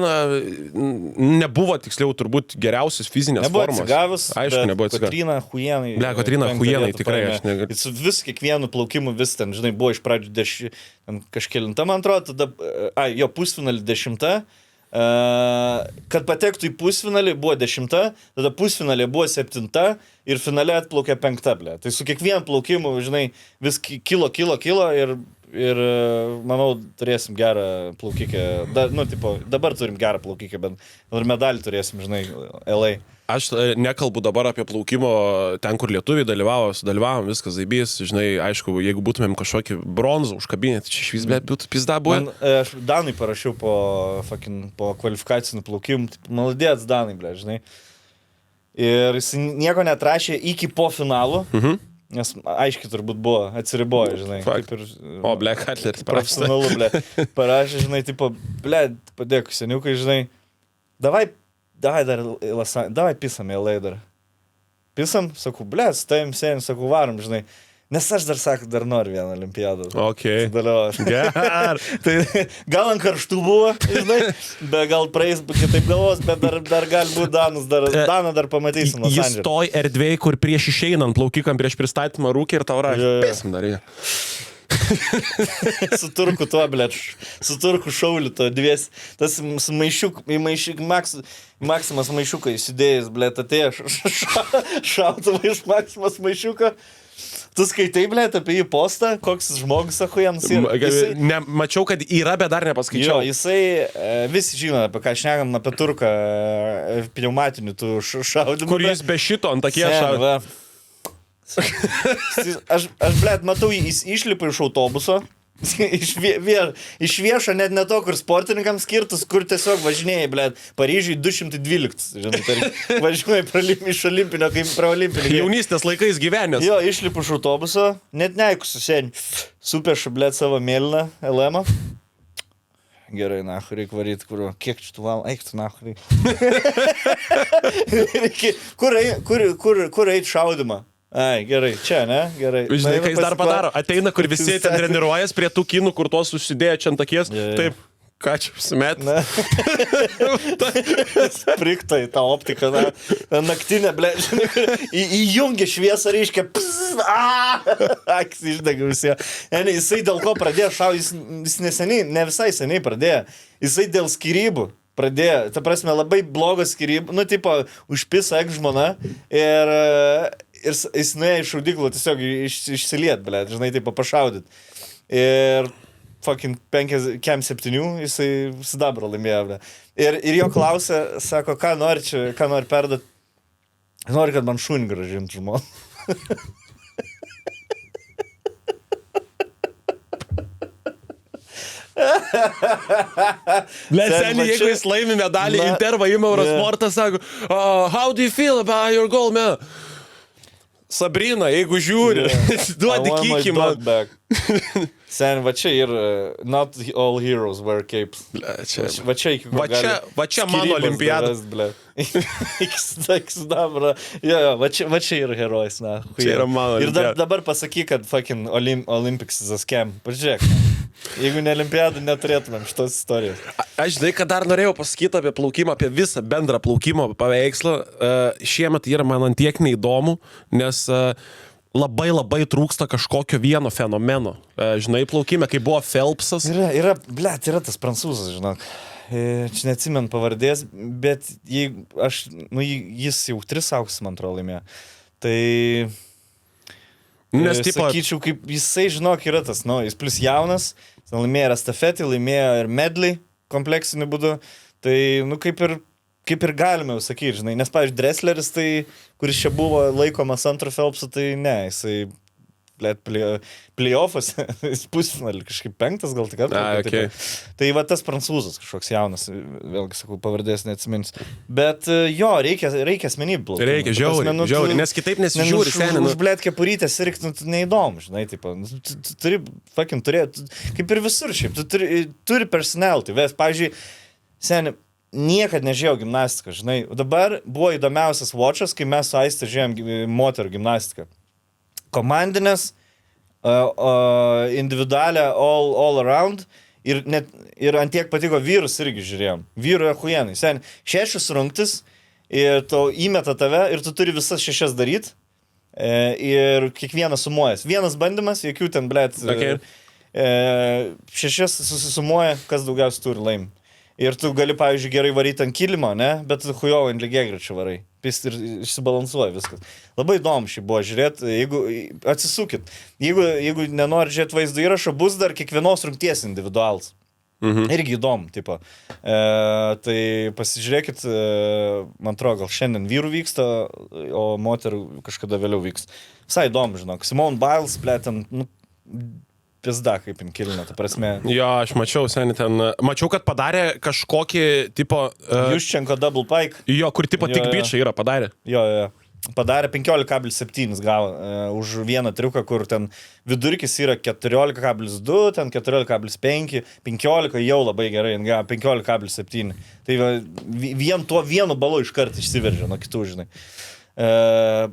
nebuvo, tiksliau, turbūt geriausios fizinės formos. Atsigavus, aišku, nebuvo atsigavus. Kotryna Hujenai. Ble, Kotryna Hujenai tikrai aš negaliu. Su vis kiekvienu plaukimu vis ten, žinai, buvo iš pradžių kažkelinta, man atrodo, tada, jo pusfinalį 10, kad patektų į pusfinalį buvo 10, tada pusfinalį buvo 7 ir finale atplaukė 5, ble. Tai su kiekvienu plaukimu, žinai, vis kilo ir manau, turėsim gerą plaukikę. Nu, tipo, dabar turim gerą plaukikę, bet ir medalį turėsim, žinai, LA. Aš nekalbu dabar apie plaukimo ten, kur lietuviai dalyvavom, viskas zaibys, žinai, aišku, jeigu būtumėm kažkokį bronzą užkabinę, tai čia išvis būtų pizda buvo. Aš Danui parašiau po kvalifikacinių plaukimų, maladėts Danai, ble, žinai. Ir jis nieko netrašė iki po finalų. Nes aiškiai turbūt buvo, atsiribojo, žinai. O, ble, Katleris profesionalu, ble. Parašė, žinai, tipo, ble, padėk, seniukai, žinai, davai pisam į LA dar. Pisam, sakau, ble, stojim sėnim, sakau, varom, žinai. Nes aš dar noriu vieną olimpiadą. Ok. Dalyvauti. Ger. Tai gal ant karštų buvo, žinai, bet gal praeis kitaip galvos, bet dar gali būti Daną dar pamatysim. Jis toj erdvėj, kur prieš išeinant plaukikam, prieš pristatymą rūkį ir tau rašė. Pėsim dar jie. Su turku tuo, blėt, su turku šauliu to dvies. Tas Maksimas maišiuką įsidėjęs, blėt, atėjo šautuvą iš Maksimas maišiuką. Tu skaitai, blėt, apie jį postą, koks žmogus, sako, jiems yra. Mačiau, kad yra, bet dar nepaskaičiau. Jo, jisai visi žino, apie ką šnekam, apie turką pneumatinių tų šaudimų. Kur jis be šito ant takie šaudė. Aš blėt, matau, jis išlipa iš autobuso. Iš viešo, net ne to, kur sportininkams skirtus, kur tiesiog važinėjai, blėt, Paryžiui 212, žinai, tai važiuoji iš olimpinio, kaip pro olimpinio. Jaunystės laikais gyvenęs. Jo, išlipu iš autobuso, net neikusiu seniai, supešu, blėt, savo mėlyną LM-ą. Gerai, nahu, reikia varyti, kur, kiek čia tu valandų, eik tu, nahu, reikia. Kur eit šaudimą? Ai, gerai, čia, ne? Gerai. Žinai, kai jis dar padaro, ateina, kur visi ten treniruojas prie tų kinų, kur tuos užsidėjo čia ant akies. Taip, ką čia užsimet? Spriktai, tą optiką, naktinę, ble, žinai, įjungia šviesą, reiškia, akis išdega visi. Jisai dėl ko pradėjo šaudyti, jis neseniai, ne visai seniai pradėjo, jisai dėl skyrybų. Pradėjo, ta prasme, labai blogas skyrybų, nu, tipo, užpisa žmona ir jis nuėjo iš šaudyklų tiesiog išsiliet, blėt, žinai, tipo, pašaudyt. Ir fucking 5-7 jisai sidabrą laimėjo, blėt. Ir jo klausė, sako, ką nori perduot? Nori, kad man šunį gražintų žmona. Seniai, jeigu jis laimi medalį, Intervą ima Eurosportą, sako, how do you feel about your goal, man? Sabrina, jeigu žiūri, duodi kikį man. Sen, va čia ir not all heroes wear capes. Va čia iki ko gali. Va čia mano olimpiada. Sidabra. Jo, va čia yra herojus, na. Čia yra mano olimpiada. Ir dabar pasakyk, kad fucking Olympics is a scam. Pažiūrėk. Jeigu ne olimpiadą, neturėtumėm šitos istorijos. Aš žinai, kad dar norėjau pasakyti apie plaukimą, apie visą bendrą plaukimo paveikslą. Šiemet yra man antiek neįdomu, nes labai trūksta kažkokio vieno fenomeno. Žinai, plaukime, kai buvo Phelpsas. Yra tas prancūzas, žinok. Čia neatsimenu pavardės, bet jis jau 3 auksus, man atrodo, laimėjo. Tai... Nes, sakyčiau, kaip jisai, žinok, yra tas, jis plus jaunas, laimėjo ir estafetį, laimėjo ir medley kompleksiniu būdu, tai, kaip ir galime jau sakyti, žinai, nes, pavyzdžiui, Dressleris, tai, kuris čia buvo laikomas antro Phelpsu, tai ne, jisai, playoffas, jis pusfinalį, kažkaip 5 gal tik apie. Okay. Tai va tas prancūzas kažkoks jaunas, vėlgi sakau, pavardės neatsimins. Bet jo, reikia asmenybių plaukti. Reikia, žiauri, nes kitaip nesižiūri seniai. Už blėt kepurytės ir neįdomu, žinai, tipo, tu turi, fucking turėti, kaip ir visur šiaip, tu turi personality. Pavyzdžiui, seniai, niekad nežiūrėjau gimnastiką, žinai. Dabar buvo įdomiausias watchas, kai mes su Aiste žiūrėjom moterų gimnastiką. Komandinės, individualią, all around ir ant tiek patiko vyrus irgi žiūrėjom. Vyrų achujenai. 6 rungtis ir tau įmeta tave ir tu turi visas 6 daryt ir kiekvieną sumuojas. Vienas bandymas, jokių ten, blėt, 6 susisumuoja, kas daugiausiai turi laimi. Ir tu gali, pavyzdžiui, gerai varyti ant kilimo, ne? Bet hujovo ant lygiagrečių varai. Ir išsibalansuoja viskas. Labai įdomu šį buvo žiūrėti. Jeigu atsisukit. Jeigu nenori žiūrėti vaizdo įrašo, bus dar kiekvienos rungties individualas. Irgi įdomu, tipo. Tai pasižiūrėkit, man atrodo, gal šiandien vyrų vyksta, o moterų kažkada vėliau vyksta. Visai įdomu, žinok. Simone Biles, plėtin, pizda, kaip inkilina, ta prasme. Jo, aš mačiau seniai ten. Mačiau, kad padarė kažkokį tipo... Juščenko double pike. Jo, kur tipo tik bičiai yra padarė. Jo. Padarė 15,7 gavo už vieną triuką, kur ten vidurkis yra 14,2, ten 14,5, 15 jau labai gerai, gavo 15,7. Tai vien tuo vienu balu iškart išsiveržė nuo kitų, žinai.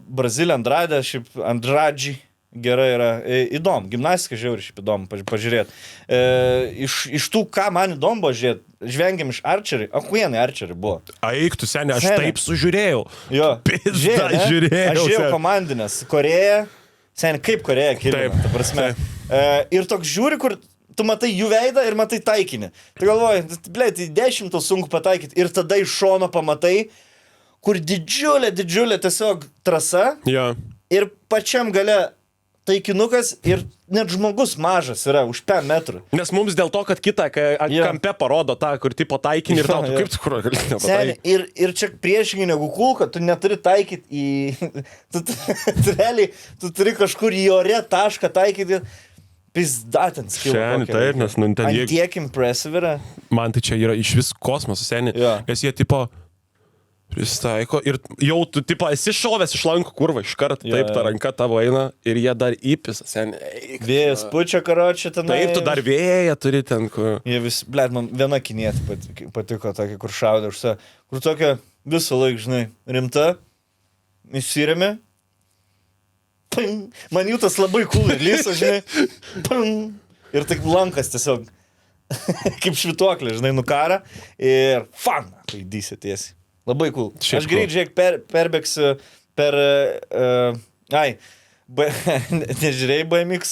Brazilė Andrade, šiaip Andradži. gera yra. Įdomu, gimnastika žiauri šiaip įdomu pažiūrėti. Iš tų, ką man įdomu buvo žiūrėti, žvengiam iš arčerį, akuienai arčerį buvo. Eik, tu seniai, aš Seni. taip sužiūrėjau. Jo, Pizda, žiūrėjau. Aš žiūrėjau seni. komandinės, Koreja, seniai, kaip Koreja kilina, Taip, ta prasme. Ir toks žiūri, kur tu matai jų veidą ir matai taikinį. Tai galvoji, blėt, į 10 sunku pataikyti ir tada iš šono pamatai, kur didžiulė tiesiog trasa Jo. ir pačiam gale taikinukas ir net žmogus mažas yra už 5 metrų. Nes mums dėl to, kad kitą Jo. kampe parodo tą, kur tipo taikinį ir Jo, tau, tu jo. kaip tu kur gali Seni, nepataikyti. ir čia priešingai negu kulka, tu neturi taikyti į... tu realiai, tu turi kažkur į ore tašką taikyti. Pizdatins skilų. Seni, taip, nes nu ten jie... Tiek impressive yra. Man tai čia yra iš vis kosmosas, seniai. Jo. Nes jie tipo pristaiko ir jau tu tipo esi šovęs iš lankų kurva iš karto, Jo, taip, ta jo. ranka tavo eina ir jie dar įpisa, seniai. Vėjas pučia karočią ten. Taip, tu dar vėją turi ten, kur... Jie vis, blėt, man viena kinietė patiko tokia, kur šaudė už save. Kur tokia visą laiką, žinai, rimta, išsirėmė. Ping. Man jų tas labai cool ir lysa, žinai. Ping. Ir tik lankas tiesiog kaip švituoklė, žinai, nukara. Ir fan, tai dysė tiesiai. Labai cool. Šiaip Aš greit, žiūrėk, perbėgsiu per... Nežiūrėjai BMX?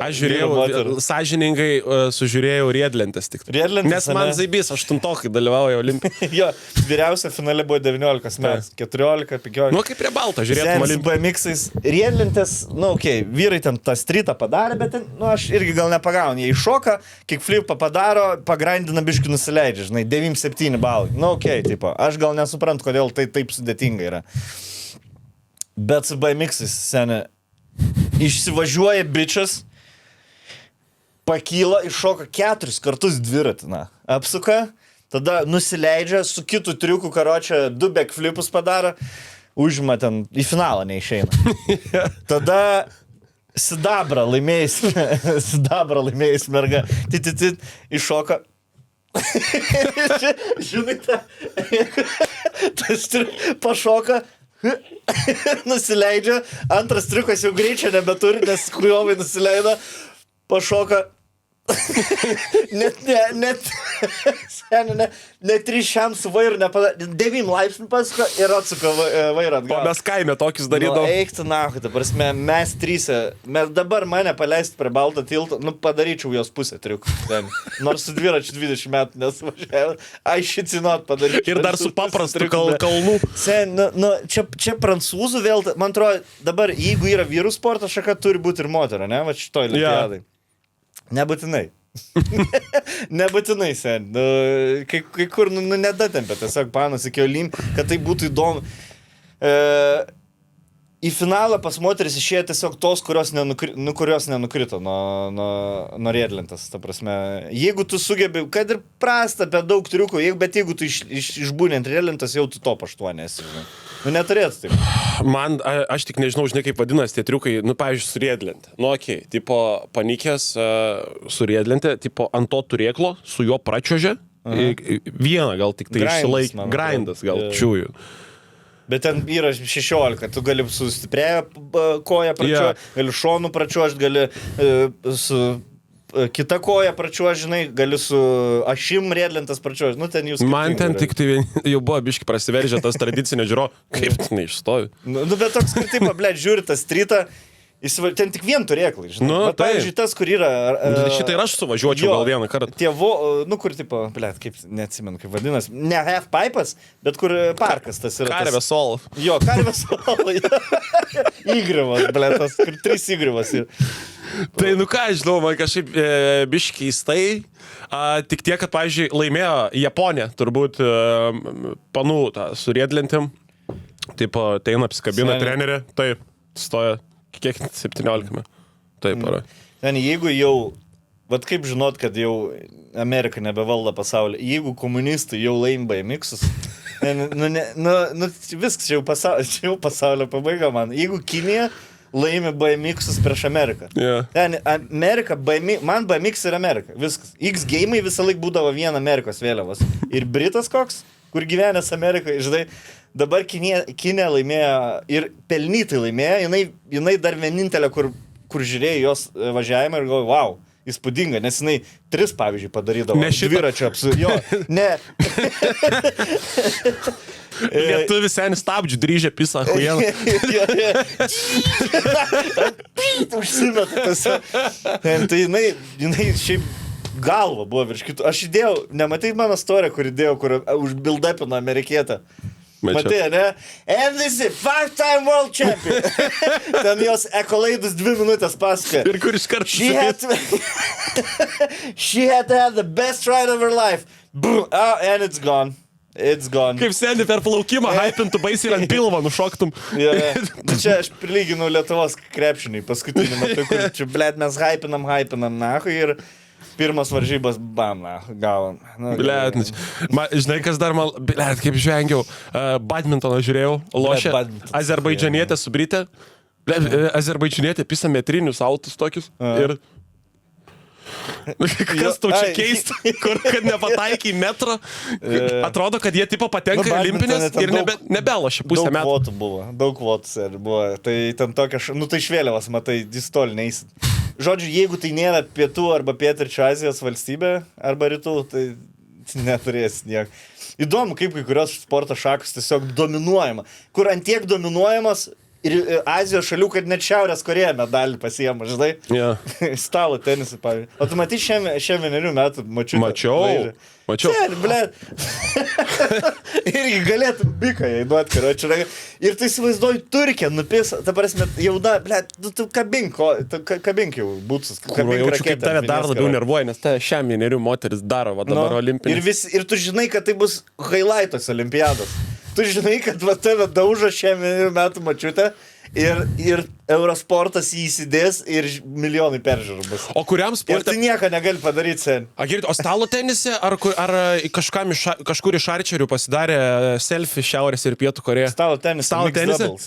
Aš žiūrėjau, sąžiningai sužiūrėjau riedlentės tik. Riedlentės, Nes man ane? zaibys, 8-tokai dalyvauja Olimpijoje. Jo, vyriausia finale buvo 19 metų, 14, 15. Nu, kaip prie balto, žiūrėtum Senis Olimpijoje. BMX-ais. Riedlentės, nu, okei, vyrai ten tą strytą padarė, bet ten, nu, aš irgi gal nepagaunu. Jie iššoka, kickflipą padaro, pagrindina biškį nusileidžia, žinai, 9-7 balai. Nu, okei, tipo, aš gal nesuprantu, kodėl tai taip sudėtinga yra. Bet su BMX-ais, seniai, išsivažiuoja bičias, pakyla, iššoka 4 kartus dviratį, na, apsuka, tada nusileidžia, su kitu triuku karočią 2 backflipus padaro, užima ten, į finalą neišeina. Tada sidabrą laimėjus merga, iššoka. Žinai, tas pašoka, nusileidžia, antras triukas jau greičio nebeturi, nes kujovai nusileido, pašoka, net 3 šiam su vairu nepadarė, 9 laipsnių pasuka ir atsuka vairą O atgal. mes kaime tokius darydavom. Nu, eik tu nahu, ta prasme, mes 3, mes dabar mane paleisti prie balto tilto, nu padaryčiau jos pusę triukų. Nors su dviračiu 20 metų nesuvažiavau, aš šicinot padaryčiau. Ir dar su paprastu kalnų. Sen, čia prancūzų vėl, man atrodo, dabar jeigu yra vyrų sporto šaka, turi būti ir moterų, ne, va šitoj olimpiadai. Nebūtinai. Nebūtinai, sen. Nu, kai kur nedatempė, tiesiog panas iki olim, kad tai būtų įdomu. Į finalą pas moteris išėjo tiesiog tos, kurios nenukrito nuo riedlentės. Ta prasme, jeigu tu sugebi, kad ir prasta, bet daug triukų, bet jeigu tu išbūni ant riedlentės, jau tu top 8 esi. Nu, neturėtų taip. Man, aš tik nežinau, žinai, kaip vadinasi tie triukai, nu, pavyzdžiui, su riedlente. Nu, okei, tipo, panikęs su riedlente, tipo, ant to turėklo, su juo pračiožė, vieną gal tik tai išsilaikė, grindas gal čiųjų. Bet ten yra 16, tu gali sustiprėję koją pračiuošti, gali šonų pračiuošti, gali su kita koja pračiuošti, žinai, gali su ašim riedlentas pračiuošti. Nu, ten jūs... Man ten tik tai jau buvo biški prasiveržę tas tradicinė žiūro, kaip tu neišstovi. Nu, bet toks, kur tipo, blėt, žiūri tą strytą, ten tik vien turėklai, žinai. Nu, bet, pavyzdžiui, tas, kur yra... Šitą ir aš suvažiuočiau gal vieną kartą. Nu, kur, tipo, blėt, kaip, neatsimenu, kaip vadinasi, ne half pipas, bet kur parkas tas yra. Karvės solo. Jo, karvės solo. Įgrivas, blėt, tas, kur 3 įgrivas yra. Tai, nu ką, žinau, man kažkaip biški keistai, tik tiek, kad, pavyzdžiui, laimėjo Japonija, turbūt panų tą su riedlentėm, tipo, teina apsikabina trenerė, taip, stoja. Kiek 17. Taip, yra. Jeigu jau, vat kaip žinot, kad jau Amerika nebevalda pasaulį, jeigu komunistai jau laim BMX-us, viskas, čia jau pasaulio pabaiga man. Jeigu Kinija laimi BMX-us prieš Ameriką. Yeah. Amerika, man BMX ir Amerika, viskas. X-game'ai visą laik būdavo vien Amerikos vėliavos. Ir Britas koks, kur gyvenęs Amerikoje, žinai, dabar Kinė laimėjo ir pelnytai laimėjo, jinai dar vienintelė, kur kur žiūrėjai jos važiavimą ir galvoju, wow, įspūdinga, nes jinai 3, pavyzdžiui, padarydavo. Ne šitą. Dviračio jo, ne. Lietuvis senis stabdžių dryžė pisą huieną. Užsimeta tiesiog. Tai jinai šiaip galva buvo virš kitų. Aš įdėjau, nematai mano istoriją, kur įdėjau, kur užbildapino amerikietę. Matai, ne? And this is 5-time world champion. Ten jos ekolaidus 2 minutės pasakoja. Ir kur iš karto She had to have the best ride of her life. Boom. Oh, and it's gone. It's gone. Kaip seni per plaukimą, hypintų baisiai ant pilvo, nušoktum. Yeah. Čia aš prilyginau Lietuvos krepšiniai paskutinį metu, kur čia, blėt, mes hypinam, nahui, ir pirmas varžybas, bam, gavom. Blėt, žinai, kas dar man, blėt, kaip žvengiau, badmintoną žiūrėjau, lošė, azerbaidžanietė su Britė, azerbaidžanietė pisa metrinius autus tokius ir... Kas tau čia keista, kad nepataikai metro, atrodo, kad jie tipo patenka į olimpinės ir nebelošia pusę metų. Daug kvotų buvo, tai ten tokia, tai švėliavas, matai, jis toli neįsit. Žodžiu, jeigu tai nėra pietų arba pietryčių Azijos valstybė arba rytų, tai neturės nieko. Įdomu, kaip kai kurios sporto šakos tiesiog dominuojama, kur antiek dominuojamas ir Azijos šalių, kad net Šiaurės Korėja medalį pasiema, žinai? Yeah. Stalo tenisai, pavyzdžiui. O tu matai šiam 1 metų mačiutę? Mačiau. Sen, blėt. Irgi galėtum biką jai duoti, karočią. Ir tu įsivaizduoji Turkiją, nupis, ta prasme, jau blėt, tu kabink jau būtus. Jaučiu, kaip tave dar labiau nervuoja, nes tave šiam 1 moteris daro, va dabar olimpinės. Ir tu žinai, kad tai bus highlightos olimpiados. Tu žinai, kad va tave daužo šiam 1 metų mačiutę ir Eurosportas jį įsidės ir milijonai peržiūrų bus. O kuriam sportui? Ir tu nieko negali padaryti sen. O stalo tenise, ar kažkur iš arčerių pasidarė selfie Šiaurės ir Pietų Korėja? Stalo tenise?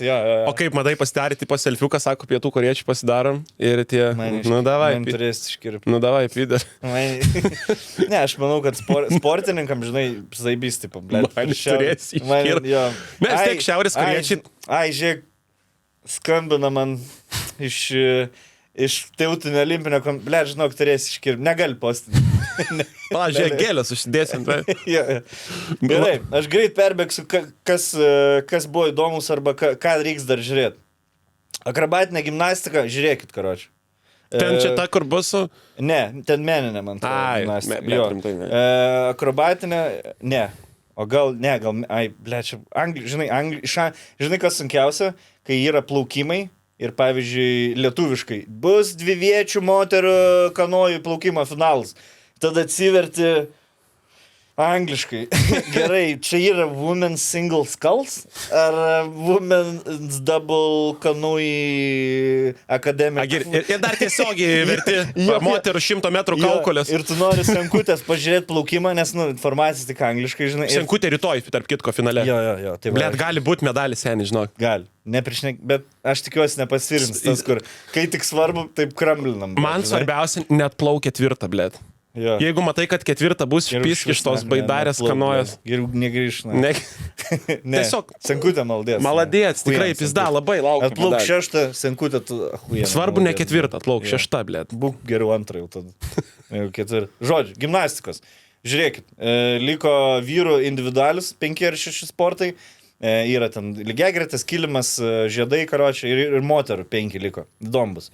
Ja. O kaip, matai, pasidarė tipo selfiuką, sako, Pietų Korėjiečiai pasidarom ir tie... davai, pydar. Ne, aš manau, kad sportininkam, žinai, zaibys, tipo, blėt. Turės iškirti. Mes tiek Šiaurės Korėjiečiai... Žiūrėk, skambina man iš tautinio olimpinio, blėt, žinok, turės iškirti. Negali postinti. Žiūrėk, gėlės užsidėsim. Gerai, aš greit perbėgsiu, kas buvo įdomus arba ką reiks dar žiūrėti. Akrobatinė gimnastika, žiūrėkit, karoči. Ten čia ta, kur bus su... Ne, ten meninė, man atrodo. Akrobatinė, ne. O gal, blėt, žinai, kas sunkiausia, kai yra plaukimai ir, pavyzdžiui, lietuviškai, bus 2 moterų kanojų plaukimo finalas. Tada atsiverti angliškai. Gerai, čia yra Women's Single Sculls ar Women's Double Canoe Academy? Ir dar tiesiogiai verti moterų 100 metrų kaukolės. Ir tu nori senkutės pažiūrėti plaukimą, nes, informacija tik angliškai, žinai. Senkutė rytoj, tarp kitko, finale. Jo. Tai blėt, gali būti medalis seniai, žinok. Gali. Bet aš tikiuosi nepasirins tas, kur kai tik svarbu, taip kramblinam. Man svarbiausia, net plauk 4, blėt. Jo. Jeigu matai, kad 4 bus iš tos baidarės kanojas. Geriau negrįžna. Tiesiog. Senkutė maldės. Maladėts, tikrai pizda, labai laukiu. Atplauk 6, senkutė tu ahujena. Svarbu ne 4, atplauk 6, blėt. Būk geriau 2 jau tada. Jau 4. Žodžiu, gimnastikos. Žiūrėkit, liko vyrų individualius 5 ar 6 sportai. Yra ten lygiagretas, kilimas, žiedai, karočiai ir moterų 5 liko. Įdomus.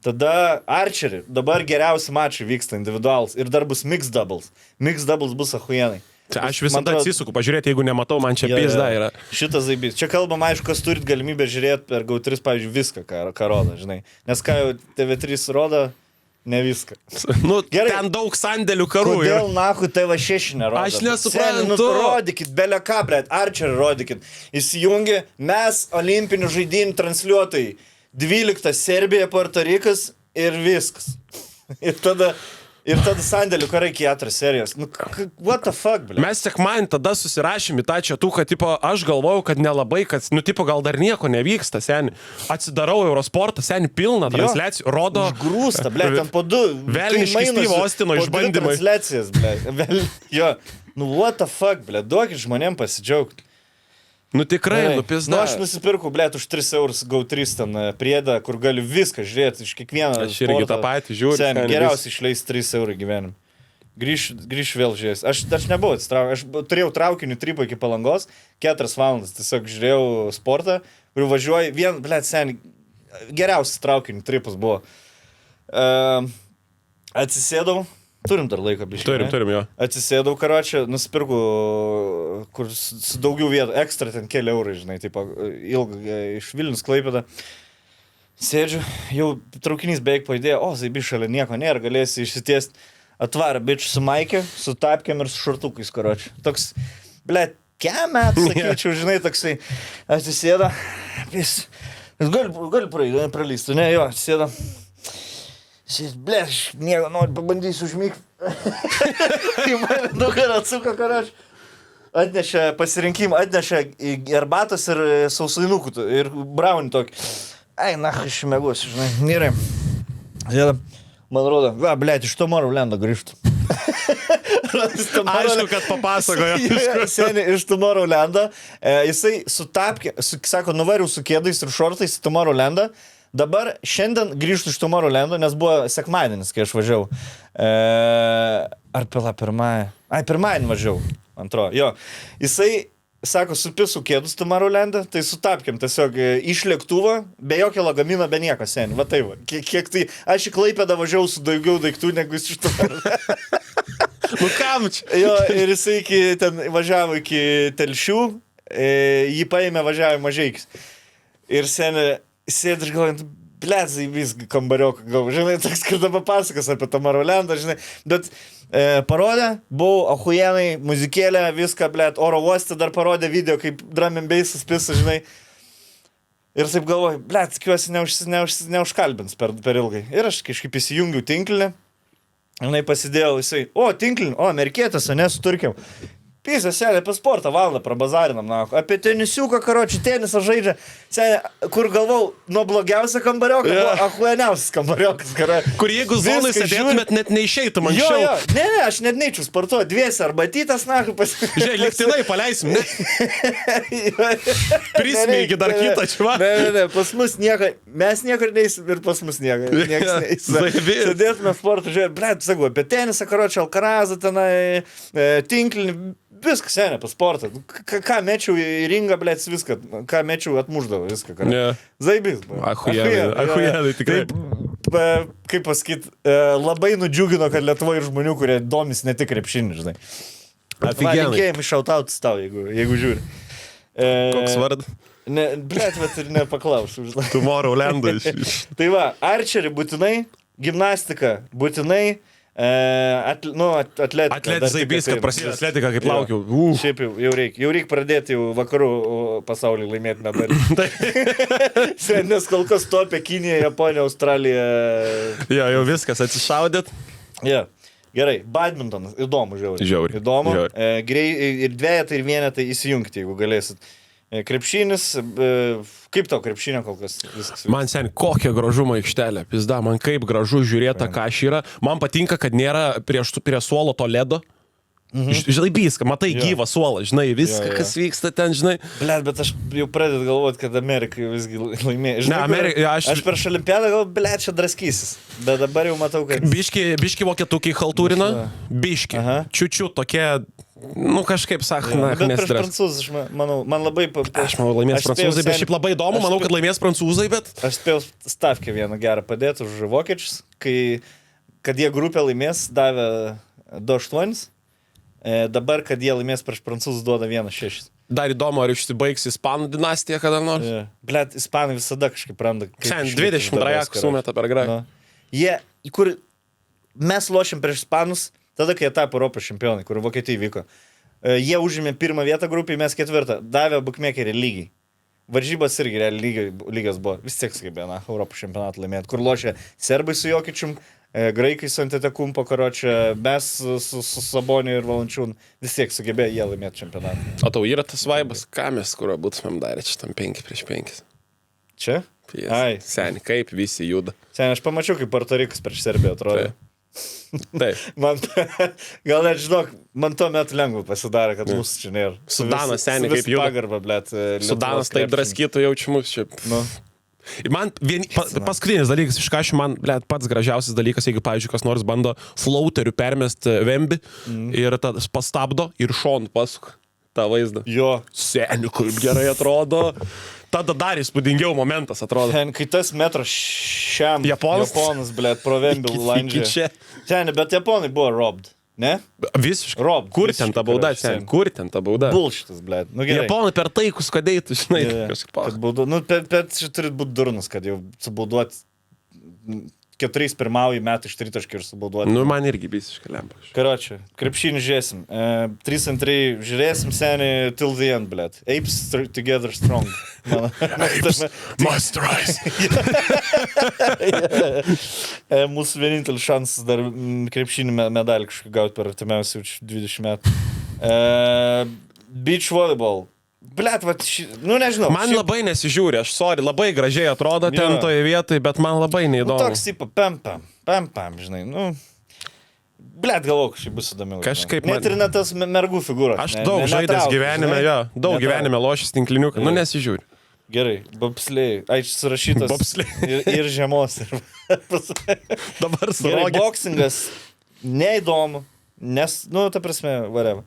Tada arčerį. Dabar geriausi mačai vyksta individualus. Ir dar bus mixed doubles. Mixed doubles bus ahujenai. Aš visada atsisuku, pažiūrėti, jeigu nematau, man čia pizda yra. Šitas zaibys. Čia kalbam, aišku, kas turit galimybę žiūrėti per GAU3, pavyzdžiui, viską, ką rodo, žinai. Nes ką jau TV3 rodo, ne viską. Gerai. Ten daug sandėlių karų. Kodėl nahu TV6 nerodo? Aš nesuprantu. Rodykit, belė ką, blėt, arčerį rodykit. Įsijungi, mes olimpinių žaidynių transliuotojai. 12 Serbija, Puerto Rikas ir viskas. Ir tada sandėlių karai 4 serijos. What the fuck, blėt? Mes sekmadienį tada susirašėm į tą čiatų, kad tipo, aš galvojau, kad nelabai, kad, tipo, gal dar nieko nevyksta, seni. Atsidarau Eurosportą, seni, pilną transliacijų, rodo... Užgrūsta, blėt, ten po 2. Velniški Steve Austino išbandymai. Transliacijas, blėt. Jo. What the fuck, blėt, duokit žmonėm pasidžiaugti. Nu tikrai, Gerai. nu pizda. Nu, aš nusipirkau, blėt, už 3 eurus gau 3 ten priedą, kur galiu viską žiūrėti iš kiekvieno. Aš irgi tą patį žiūriu. Sen, ten geriausiai išleis 3 eurų gyvenim. Grįš vėl žiūrės. Aš nebuvau atsitraukęs. Aš turėjau traukinių tripą iki Palangos, 4 valandas tiesiog žiūrėjau sportą, kur važiuoju, blėt, sen, geriausias traukinių tripas buvo. Atsisėdau. Turim dar laiką, biškai. Turim, jo. Atsisėdau, karočią, nusipirku, kur su daugiau vietų, ekstra ten keli eurai, žinai, taip, ilgą, iš Vilnius Klaipėdą. Sėdžiu, jau traukinys beveik pajudėjo, zaibi šalia nieko nėra, galėsi išsitiesti. Atvarą, bičiu, su maikė, su tapkėm ir su šortukais, karočią. Toks, blėt, kemet, sakyčiau, žinai, toksai, atsisėda, gali pralysti, ne, jo, atsisėda. Blė, aš nieko noriu, pabandysiu užmygti. Tai mane nugarą atsuko, karočią. Atnešė pasirinkimą, atnešė arbatos ir sausainukų ir braunį tokį. Aš mėgosiu, žinai, nėra. Man rodo, blėt, iš Tomorrowlando grįžtų. Aišku, kad papasakojo. Seniai, iš Tomorrowlando. Jisai sutapkė, sako, nuvariau su kėdais ir šortais į Tomorrowlandą. Dabar šiandien grįžtu iš Tomorrowlando, nes buvo sekmadienis, kai aš važiavau. Ar pirmąją? Pirmąjį važiavau, antro. Jo. Jisai, sako, supisų kėdus Tomorrowlandą, tai sutapkėm tiesiog iš lėktuvo, be jokio lagamino, be nieko seniai. Va tai va. Kiek tai, aš į Klaipėdą važiavau su daugiau daiktų, negu iš Tomorrowlando. Nu kam čia? Jo, ir jisai važiavo iki Telšių, jį paėmė važiavo Mažeikis. Ir seniai, sėdžiu galvojant, blėzai visgi kambarioką gau, žinai, toks, kad dabar pasakas apie Tomorrowlandą, žinai, bet parodė, buvau ahujenai, muzikėlė, viską, blėt, oro uostė dar parodė video, kaip drum and bassas pisa, žinai, ir taip galvoju, blėt, tikiuosi neužkalbins per ilgai. Ir aš kažkaip įsijungiau tinklinį, žinai, pasidėjau, jisai, tinklinį, amerikietas, ne, su turkiam. Pisa, senė, apie sportą valandą prabazarinam, apie tenisiuką, karočią, tenisą žaidžia, senė, kur galvau, nuo blogiausio kambarioką, ahueniausias kambariokas, karočią. Kur jeigu zonai sėdėtumėt, net neišeitum anksčiau. Jo, ne, aš net neičiau sportuoti, dviesi arba tytas, Žiūrėk, liktinai paleisim, ne? Prismeigi dar kitą, čva. Ne, pas mus nieko, mes niekur neįsim ir pas mus nieko, niekas neįsim. Sėdėtume sportą, žiūrėk, blėt, sakau, apie tenisą, karočią, Alcarazą, tenai, tinklinį, viskas, senė, pas sportą. Ką mečiau į ringą, blėt, viską. Ką mečiau, atmuždavo viską. Zaibis. Ahujenai, tikrai. Kaip pasakyt, labai nudžiugino, kad Lietuvoje ir žmonių, kurie domis ne tik krepšinį, žinai. Linkėjim išautautis tau, jeigu žiūri. Koks vardas? Blėt, bet ir nepaklausiu. Tomorrowlando. Tai va, arčerį būtinai, gimnastika būtinai, atletika. Atletika, zaibys, kad prasidės atletika, kaip laukiau. Šiaip jau reikia pradėti jau vakarų pasaulį laimėti medalį. Nes kol kas topė Kinija, Japonija, Australija. Jau viskas, atsišaudėt. Gerai, badmintonas, įdomu, žiauriai. Įdomu. Ir dvejetai, ir vienetai įsijungti, jeigu galėsit. Krepšinis, kaip tau krepšinio kol kas viskas? Man sen, kokia gražumo aikštelė, pizda, man kaip gražu žiūrėta, ką aš yra. Man patinka, kad nėra prie suolo to ledo. Žinai, viską, matai gyvą suolą, žinai, viską, kas vyksta ten, žinai. Blet, bet aš jau pradedu galvoti, kad Amerikai visgi laimėjo. Ne, aš prieš olimpiadą gal, blet, čia draskysis. Bet dabar jau matau, kad... Biški vokietukiai haltūrina, biški. Čiučiu tokie... Nu, kažkaip sako, bet prieš prancūzus, aš manau, man labai... Aš manau, laimės prancūzai, bet šiaip labai įdomu, manau, kad laimės prancūzai, bet... Aš spėjau stavkę vieną gerą padėti už vokiečius, kad jie grupę laimės, davė 2-8, dabar, kad jie laimės prieš prancūzus, duoda 1-6. Dar įdomu, ar išsibaigs ispanų dinastija kada nors? Blet, ispanai visada kažkaip randa... Sen, 20 trajakų sumeta per grą. Jie, kur mes lošim prieš ispanus, tada, kai jie tapo Europos čempionai, kur Vokietijai vyko. Jie užėmė 1 vietą grupį, mes 4. Davė bookmakerį lygiai. Varžybos irgi lygios buvo. Vis tiek sugebėjo Europos čempionatą laimėti. Kur lošė serbai su Jokičium, graikai su Antetokounmpo, karočią, mes su Saboniu ir Valančiūnu. Vis tiek sugebėjo jie laimėti čempionatą. O tau yra tas vaibas, ką mes kurio būtumėm darę čia tam 5-5? Čia? Ai. Seni, kaip visi juda. Seni, aš pamačiau, kaip Puerto Rikas prieš Serbiją atrodė. Taip. Man, gal net žinok, man tuo metu lengva pasidarė, kad mūsų čia nėra. Sudanas seniai kaip juda. Pagarba, blėt. Sudanas taip draskytų jaučiamus čia. Nu. Man paskutinis dalykas, iš ką aš man, blėt, pats gražiausias dalykas, jeigu, pavyzdžiui, kas nors bando flauterių permesti Vembi ir tas pastabdo ir šon pasuk tą vaizdą. Jo. Seniai, kaip gerai atrodo. Tada dar įspūdingiau momentas atrodo. Ten, kai tas metras šiam Japonas, blėt, pro Vembi landžią. Čia. Ten, bet Japonai buvo robbed, ne? Visiškai. Robbed. Kur ten ta bauda, seniai? Kur ten ta bauda? Bullshitas, blėt. Nu, gerai. Japonai per taikus, kad eitų, žinai. Kad baudu, nu, bet čia turi būti durnas, kad jau subauduoti 4 pirmauji metai iš tritaškių ir subauduoti. Nu, man irgi visiškai lempa. Karočią, krepšinį žiūrėsim. 3-3 žiūrėsim seniai till the end, blėt. Apes together strong. Apes must rise. Mūsų vienintelis šansas dar krepšinį medalį kažkokį gauti per artimiausių 20 metų. Beach volleyball. Blet, nu nežinau. Man labai nesižiūri, aš sorry, labai gražiai atrodo ten toje vietoje, bet man labai neįdomu. Nu, toks tipo pam, žinai, nu. Blet, galvoju, kažkaip bus įdomiau. Kažkaip man... Net ir net tas mergų figūros. Aš daug žaidęs gyvenime, jo, daug gyvenime lošęs tinkliniuką, nu nesižiūri. Gerai, bobslėjai, ai, surašytas ir žiemos. Dabar Gerai, surogė. boksingas, neįdomu, nes, nu, ta prasme, whatever.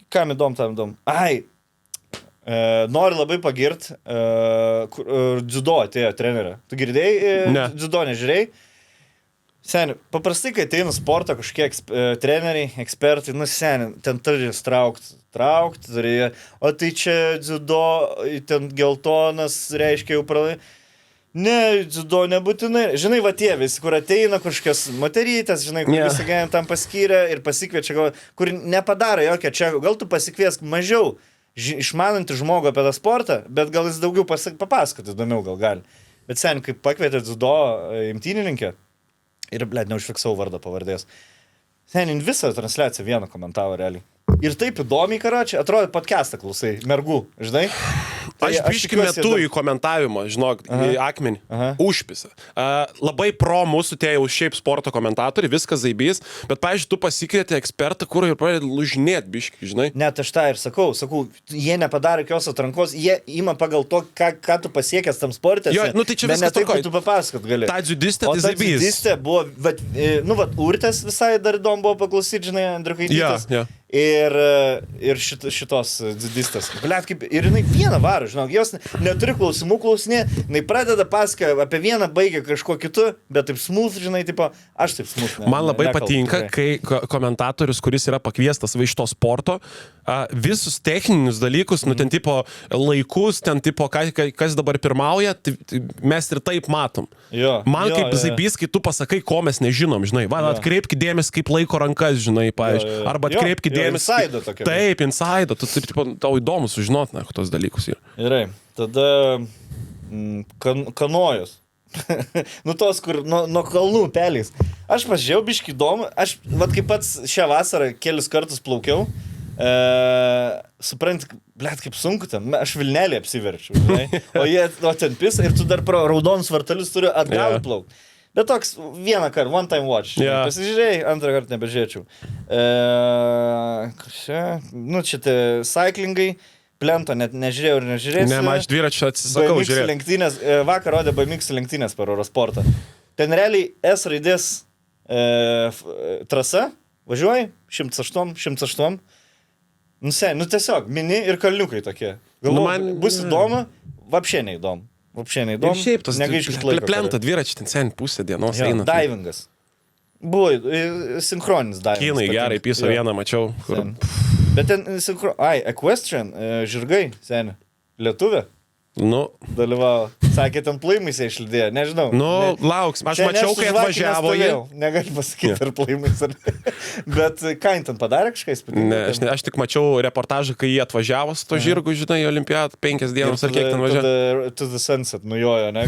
Kam įdomu, tam įdomu. Ai, noriu labai pagirt, dziudo atėjo trenerė. Tu girdėjai, dziudo nežiūrėjai? Seni, paprastai, kai ateina sporto kažkiek treneriai, ekspertai, nu seni, ten turi traukti, turi, o tai čia dziudo, ten geltonas, reiškia jau pralai. Ne, dziudo nebūtinai. Žinai, va tie visi, kur ateina kažkas moterytės, žinai, kur visą gyvenimą tam paskyrė ir pasikviečia, kur nepadaro jokio čia, gal tu pasikviesk mažiau išmanantį žmogų apie tą sportą, bet gal jis daugiau papasakoti, įdomiau gal gali. Bet sen, kaip pakvietė dziudo imtynininkę ir, blėt, neužfiksau vardą pavardės. Sen, visą transliaciją vieną komentavo realiai. Ir taip įdomiai, karočią, atrodo podcastą klausai, mergų, žinai? Tai aš biški metu į komentavimą, žinok, į akmenį, užpisa. Labai pro mūsų tie jau šiaip sporto komentatoriai, viskas zaibys, bet, pavyzdžiui, tu pasikvieti ekspertą, kur ir pradedi lužinėti biški, žinai? Net aš tą ir sakau, jie nepadaro jokios atrankos, jie ima pagal to, ką tu pasiekęs tam sportė. Jo, nu tai čia viskas taip, kad tu papasakot gali. Ta dziudistė, tai zaibys. O ta dziudistė buvo, Urtės visai dar įdomu buvo paklausyti, žinai, Andriukaitytės. Ir šitos dzidistas. Blet, kaip, ir jinai vieną varą, žinok, jos neturi klausimų klausinė, jinai pradeda paską apie vieną, baigia kažko kitu, bet taip smooth, žinai, tipo, aš taip smooth. Man labai patinka, kai komentatorius, kuris yra pakviestas va iš to sporto, visus techninius dalykus, nu ten tipo laikus, ten tipo kas dabar pirmauja, mes ir taip matom. Man kaip zaibys, kai tu pasakai, ko mes nežinom, žinai, atkreipki dėmesį, kaip laiko rankas, žinai, pavyzdžiui, arba atkreipki dėmesį. Insaido tokia. Taip, insaido, tau įdomu sužinot, na, tos dalykus yra. Gerai, tada kanojus. Nu tos, kur nuo kalnų pelės. Aš pasižiūrėjau biškį įdomu, aš, vat kaip pats šią vasarą kelis kartus plaukiau, suprant, blet, kaip sunku ten, aš Vilnelį apsiverčiau, žinai, o ten pisa ir tu dar pro raudonus vartalius turi atgal plaukti. Bet toks vieną kartą, one time watch. Pasižiūrėjai, antrą kartą nebežiūrėčiau. Nu, čia tai cyclingai, plento net nežiūrėjau ir nežiūrėsiu. Ne, aš dviračio atsisakau žiūrėti. Vakar rodė BMX lenktynės per Eurosportą. Ten realiai S raidės trasa, važiuoji, 108. Nu tiesiog, mini ir kalniukai tokie. Galvoju, bus įdomu, vapšė neįdomu. Vapšė neįdomu. Ir šiaip tas plenta dviračiai ten sen pusę dienos eina. Divingas. Buvo sinchroninis divingas. Kinai gerai, piso vieną mačiau. Bet ten equestrian, žirgai, seni, lietuvė. Nu. Dalyvavo. Sakė, ten plaimais išlydėjo, nežinau. Nu, lauks. Aš mačiau, kai atvažiavo jie. Negaliu pasakyti, ar plaimais ar ne. Bet ką jin ten padarė kažką įspūdingo? Ne, aš tik mačiau reportažą, kai jie atvažiavo su to žirgu, žinai, į olimpiadą 5 dienos ar kiek ten važiavo. To the sunset nujojo, ne?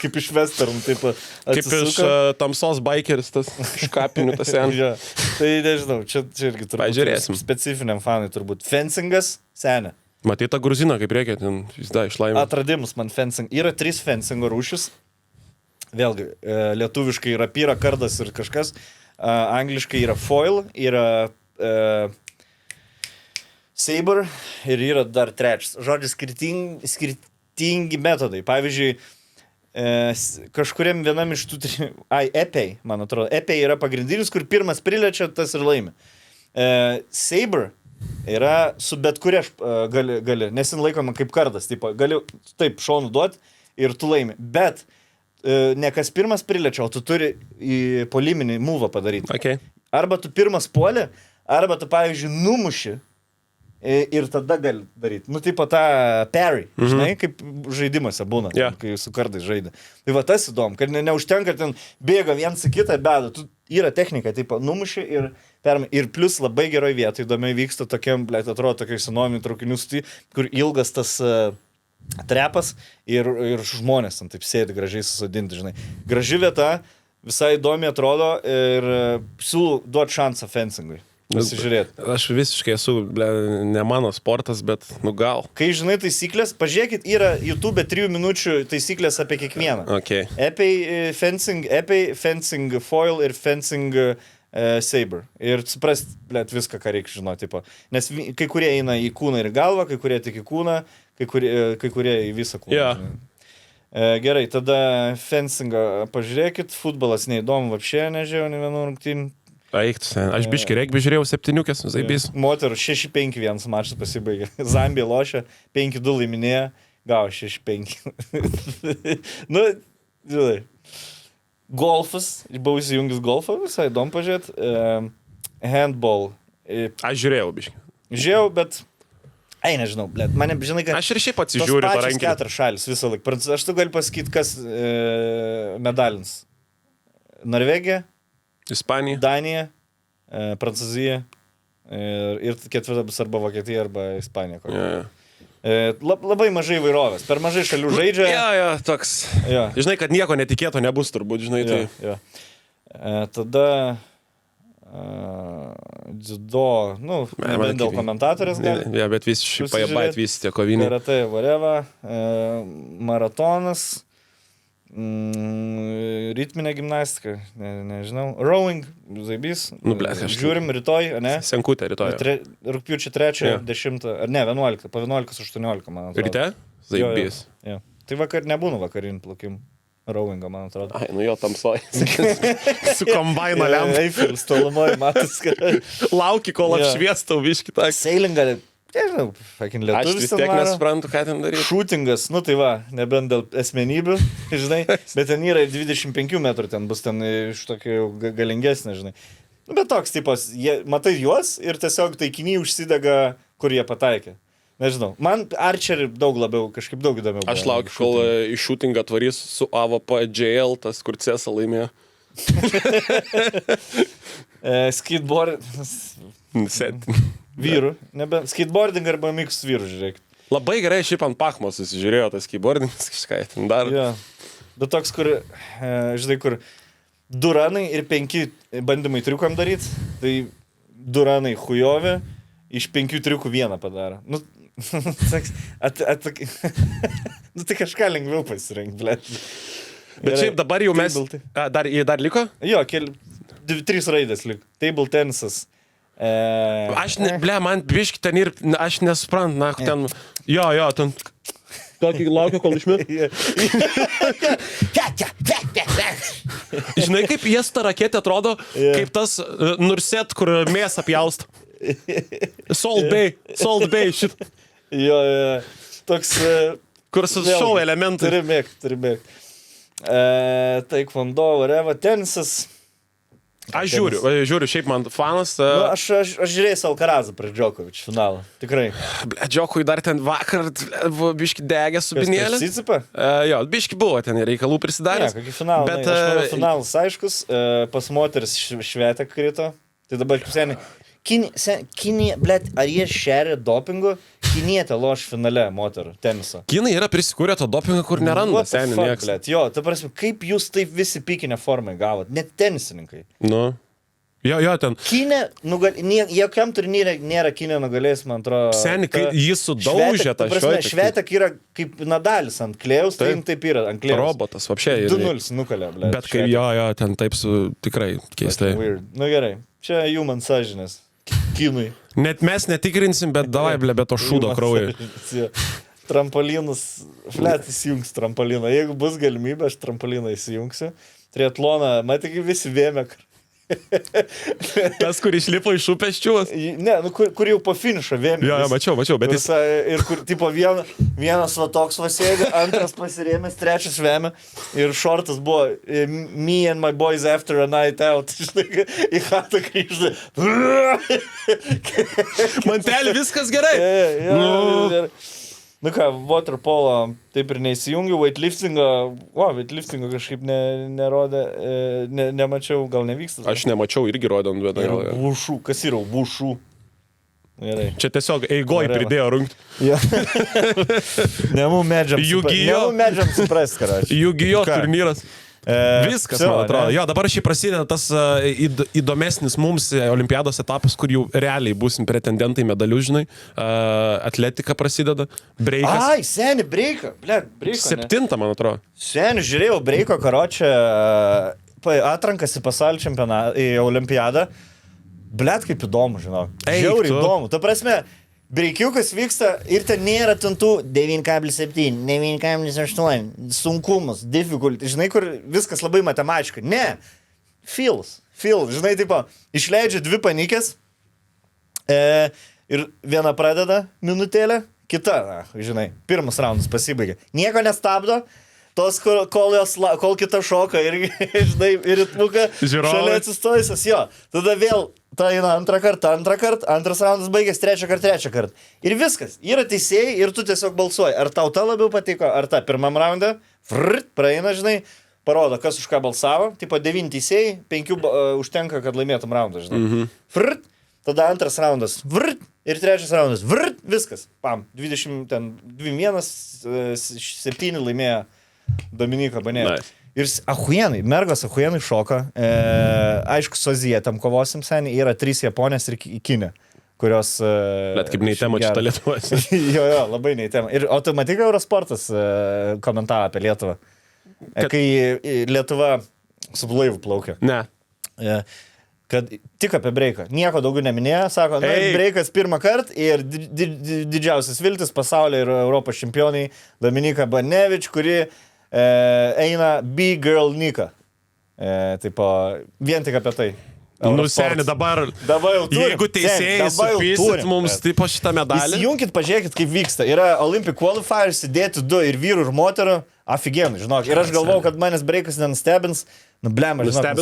Kaip iš western, taip atsisuka. Kaip iš tamsos bikeris, tas iš kapinių, tas senas. Tai nežinau, čia irgi turbūt specifiniam fanui turbūt. Fencingas, senė. Matai tą gruziną, kaip reikia, ten jis da išlaimė. Atradimus man fencing. Yra 3 fencingo rūšis. Vėlgi, lietuviškai yra pyra, kardas ir kažkas. angliškai yra foil, yra saber ir yra dar trečias. Žodžiu, skirtingi metodai. Pavyzdžiui, kažkuriam vienam iš tų epei, man atrodo. Epei yra pagrindinis, kur pirmas prilečia, tas ir laimi. Saber yra su bet kuria gali, nesin laikoma kaip kardas, tipo, gali taip šonų duoti ir tu laimi. Bet ne kas pirmas prilečia, o tu turi į poliminį mūvą padaryti. Okay. Arba tu pirmas puolė, arba tu, pavyzdžiui, numuši ir tada gali daryti. Nu, tipo tą parry, žinai, kaip žaidimuose būna, kai su kardais žaidė. Tai va tas įdomu, kad neužtenka ten bėga viens į kitą, bėda. Tu yra technika, tipo, numuši ir permai. Ir plus labai geroj vietoj, įdomiai vyksta tokiam, blėt, atrodo, tokiai senovinių traukinių sty, kur ilgas tas trepas ir žmonės ten taip sėdi gražiai susodinti, žinai. Graži vieta, visai įdomi atrodo ir siūlau duoti šansą fencingui. Pasižiūrėti. Aš visiškai esu, ne mano sportas, bet nu gal. Kai žinai taisyklės, pažiūrėkit, yra YouTube 3 minučių taisyklės apie kiekvieną. Okay. Epei, fencing foil ir fencing saber. Ir suprast, viską, ką reikia žinoti. Tipo. Nes kai kurie eina į kūną ir galvą, kai kurie tik į kūną, kai kurie į visą kūną. Yeah. Gerai, tada fencingą pažiūrėkit, futbolas neįdomu, vapšė nežiūrėjau, ne vienų rungtynių. Aš biškį reikbį žiūrėjau 7, zaibys. Moterų 6-5 vienas mačas pasibaigė. Zambija lošia, 5-2 laiminėjo, gavo 6-5. Nu, žinai. Golfas, buvau įsijungęs golfą, visai įdomu pažiūrėti. Handball. Aš žiūrėjau biškį. Žiūrėjau, bet... nežinau, blėt, mane, žinai, kad... Aš ir šiaip atsižiūriu parankinį. Tos pačios 4 šalis visą laiką. Aš tu galiu pasakyti, kas medalins. Norvegija, Ispanija, Danija, Prancūzija ir ketvirta bus arba Vokietija, arba Ispanija. Labai mažai įvairovės, per mažai šalių žaidžia. Toks. Žinai, kad nieko netikėto nebus turbūt, žinai. Tai... Tada dziudo, dėl komentatorės gali. Bet visi pajabait, visi tie koviniai. Karatai, vareva, maratonas. Ritminė gimnastika, nežinau. Rowing, zaibys. Žiūrim rytoj, ne? Senkutė rytoj. Rugpjūčio 3, 10, ar ne, 11, po 11-18, man atrodo. Ryte? Zaibys. Jo. Tai nebūna vakarinių plaukim. Rowingo, man atrodo. Nu jo, tamsoj. Su kombaino lempa. Eifelis, tolumoji, matas, kad... Lauki, kol apšviestau viškį tą. Sailingą, nežinau, lietuvis ten varo. Aš vis tiek nesuprantu, ką ten daryti. Šūtingas, tai va, nebent dėl asmenybių, žinai, bet ten yra 25 metrų, ten bus ten iš tokio galingesnė, žinai. Bet toks tipas, matai juos ir tiesiog taikiniai užsidega, kur jie pataikė. Nežinau, man Archerį kažkaip daug įdomiau. Aš laukiu, kol į šūtingą atvarys su AVP JL, tas kur Cesa laimėjo. Skateboard... Vyrų. Skateboarding arba mix vyrų, žiūrėk. Labai gerai šiaip ant Pachmo susižiūrėjo tas skateboardingas kažką ten dar. Bet toks, kur, žinai, kur 2 ranai ir 5 bandymai triukam daryti, tai 2 ranai hujovė, iš 5 triukų 1 padaro. Nu tai kažką lengviau pasirinkti, blėt. Bet šiaip dabar jau mes... Dar liko? Jo, 3 raidės liko. Table tenisas. Aš, man biški ten ir... Aš nesuprantu, ten... Jo, ten... Tokį laukia, kol išmė. Žinai, kaip jas ta raketė atrodo, kaip tas Nurset, kur mėsą pjaust. Salt Bay, šit. Jo. Toks... Kur su show elementai. Turi bėgt. Taekwondo, whatever, tenisas. Aš žiūriu, šiaip man fanas. Aš žiūrėjau Alcarazą prieš Djokovic finalą, tikrai. Džokui dar ten vakar biški degė su binėlė. Sicipą? Jo, biški buvo ten reikalų prisidaręs. Kokį finalą. Bet aš manau, finalas aiškus, pas moteris švetė krito. Tai dabar, kaip seniai, Kinija, blėt, ar jie šeria dopingu? Kinietė loš finale moterų teniso. Kinai yra prisikūrę to dopingą, kur neranda seniai nieks. Jo, ta prasme, kaip jūs taip visi pikinę formai gavot? Net tenisininkai. Nu. Jo, ten. Kinė, jokiam turnyrė nėra Kinė nugalės, man atrodo. Seni, kai jis sudaužė tą šioją. Švetek yra kaip Nadalis ant klėjaus, tai taip yra ant klėjaus. Robotas, vapšė. 2-0 nukalė, ble. Bet kai ten taip tikrai keistai. Nu gerai, čia human sąžinės. Kinui. Net mes netikrinsim, bet davai, ble, bet to šūdo kraujo. Trampolinus, flet įsijungs trampoliną. Jeigu bus galimybė, aš trampoliną įsijungsiu. Triatloną, matai, kaip visi vėmė. Tas, kur išlipo iš upės čiūvas? Ne, kur jau po finišo vėmė. Jo, mačiau, bet jis... Ir kur, tipo, vienas va toks va sėdė, antras pasirėmės, trečias vėmė. Ir šortas buvo me and my boys after a night out. Žinai, į chatą grįžta. Mantelį, viskas gerai. Nu ką, waterpolo taip ir neįsijungiu, weightliftingo kažkaip nerodė, nemačiau, gal nevyksta. Aš nemačiau, irgi rodė ant vieną. Vušų, kas yra vušų? Gerai. Čia tiesiog eigoj pridėjo rungti. Ja. Nemu medžiam suprast, karoči. Yu-Gi-Oh turnyras. Viskas, man atrodo. Jo, dabar šį prasideda tas įdomesnis mums olimpiados etapas, kur jau realiai būsim pretendentai medalių, žinai. Atletika prasideda. Breikas. Ai, seni, breika. Breiko. 7, man atrodo. Seni, žiūrėjau, breiko, karočią, atrankas į pasaulio čempionatą, į olimpiadą. Blet, kaip įdomu, žinau. Žiauriai įdomu. Ta prasme, breikiukas vyksta ir ten nėra tentų 9,7, 9,8, sunkumus, difficult, žinai, kur viskas labai matematiškai. Ne, feels, žinai, tipo, išleidžia 2 panikės ir viena pradeda minutėlę, kita, žinai, pirmas raundas pasibaigia. Nieko nestabdo, tos, kol kita šoka ir, žinai, ir ritmuka šalia atsistojusios, jo. Tada vėl ta eina antrą kartą, antras raundas baigės, trečią kartą. Ir viskas, yra teisėjai ir tu tiesiog balsuoji. Ar tau ta labiau patiko, ar ta pirmam raundą, praeina, žinai, parodo, kas už ką balsavo, tipo 9 teisėjai, 5 užtenka, kad laimėtum raundą, žinai. Tada antras raundas, ir trečias raundas, viskas, pam, 20, ten, 2-1, 7 laimėjo Dominika Banė. Nice. Ir mergos ahuienai šoka. Aišku, su Azijietam kovosim seniai. Yra 3 Japonės ir Kinė, kurios... Bet kaip neįtemo čia ta Lietuvos. jo, labai neįtemo. O tu matai, kad Eurosportas komentavo apie Lietuvą? Kai Lietuva su blaivu plaukia. Ne. Kad tik apie breiką. Nieko daugiau neminėjo. Sako, breikas pirmą kartą ir didžiausias viltis pasaulyje ir Europos čempionai Dominika Banevič, kuri eina B-Girl Nika. Tipo, vien tik apie tai. Nu, seni, dabar jau turim. Jeigu teisėjai supysit mums tipo šitą medalį. Įsijunkit, pažiūrėkit, kaip vyksta. Yra Olympic Qualifiers, įdėti 2 ir vyrų, ir moterų. Aфиgenai, žinok. Ir aš galvau, kad manęs breikas nenustebins. Nu, blema, žinok,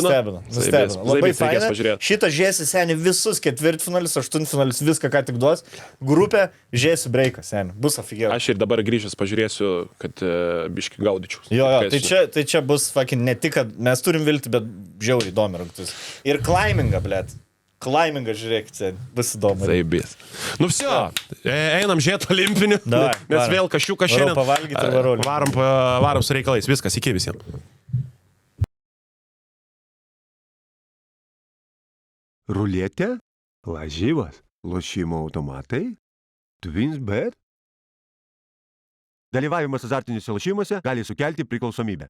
nustebino. Labai faina. Šitą žiesi, seni, visus ketvirtfinalis, aštuntfinalis, viską, ką tik duos. Grupė žiesi breiką, seni. Bus aфиgenai. Aš ir dabar grįžęs pažiūrėsiu, kad biški gaudyčiau. Jo, tai čia bus, fucking, ne tik, kad mes turim vilti, bet žiauriai įdomi rungtis. Ir climbingą, blėt. Climbingą, žiūrėkit, bus įdomu. Zaibės. Nu, vsio, einam žiūrėti olimpinių, nes vėl kašiuką šiandien. Pavalgyti ir varolį. Varom su reikalais, viskas, iki visiems. Ruletė, lažybos, lošimo automatai, TwinBet. Dalyvavimas azartiniuose lošimuose gali sukelti priklausomybę.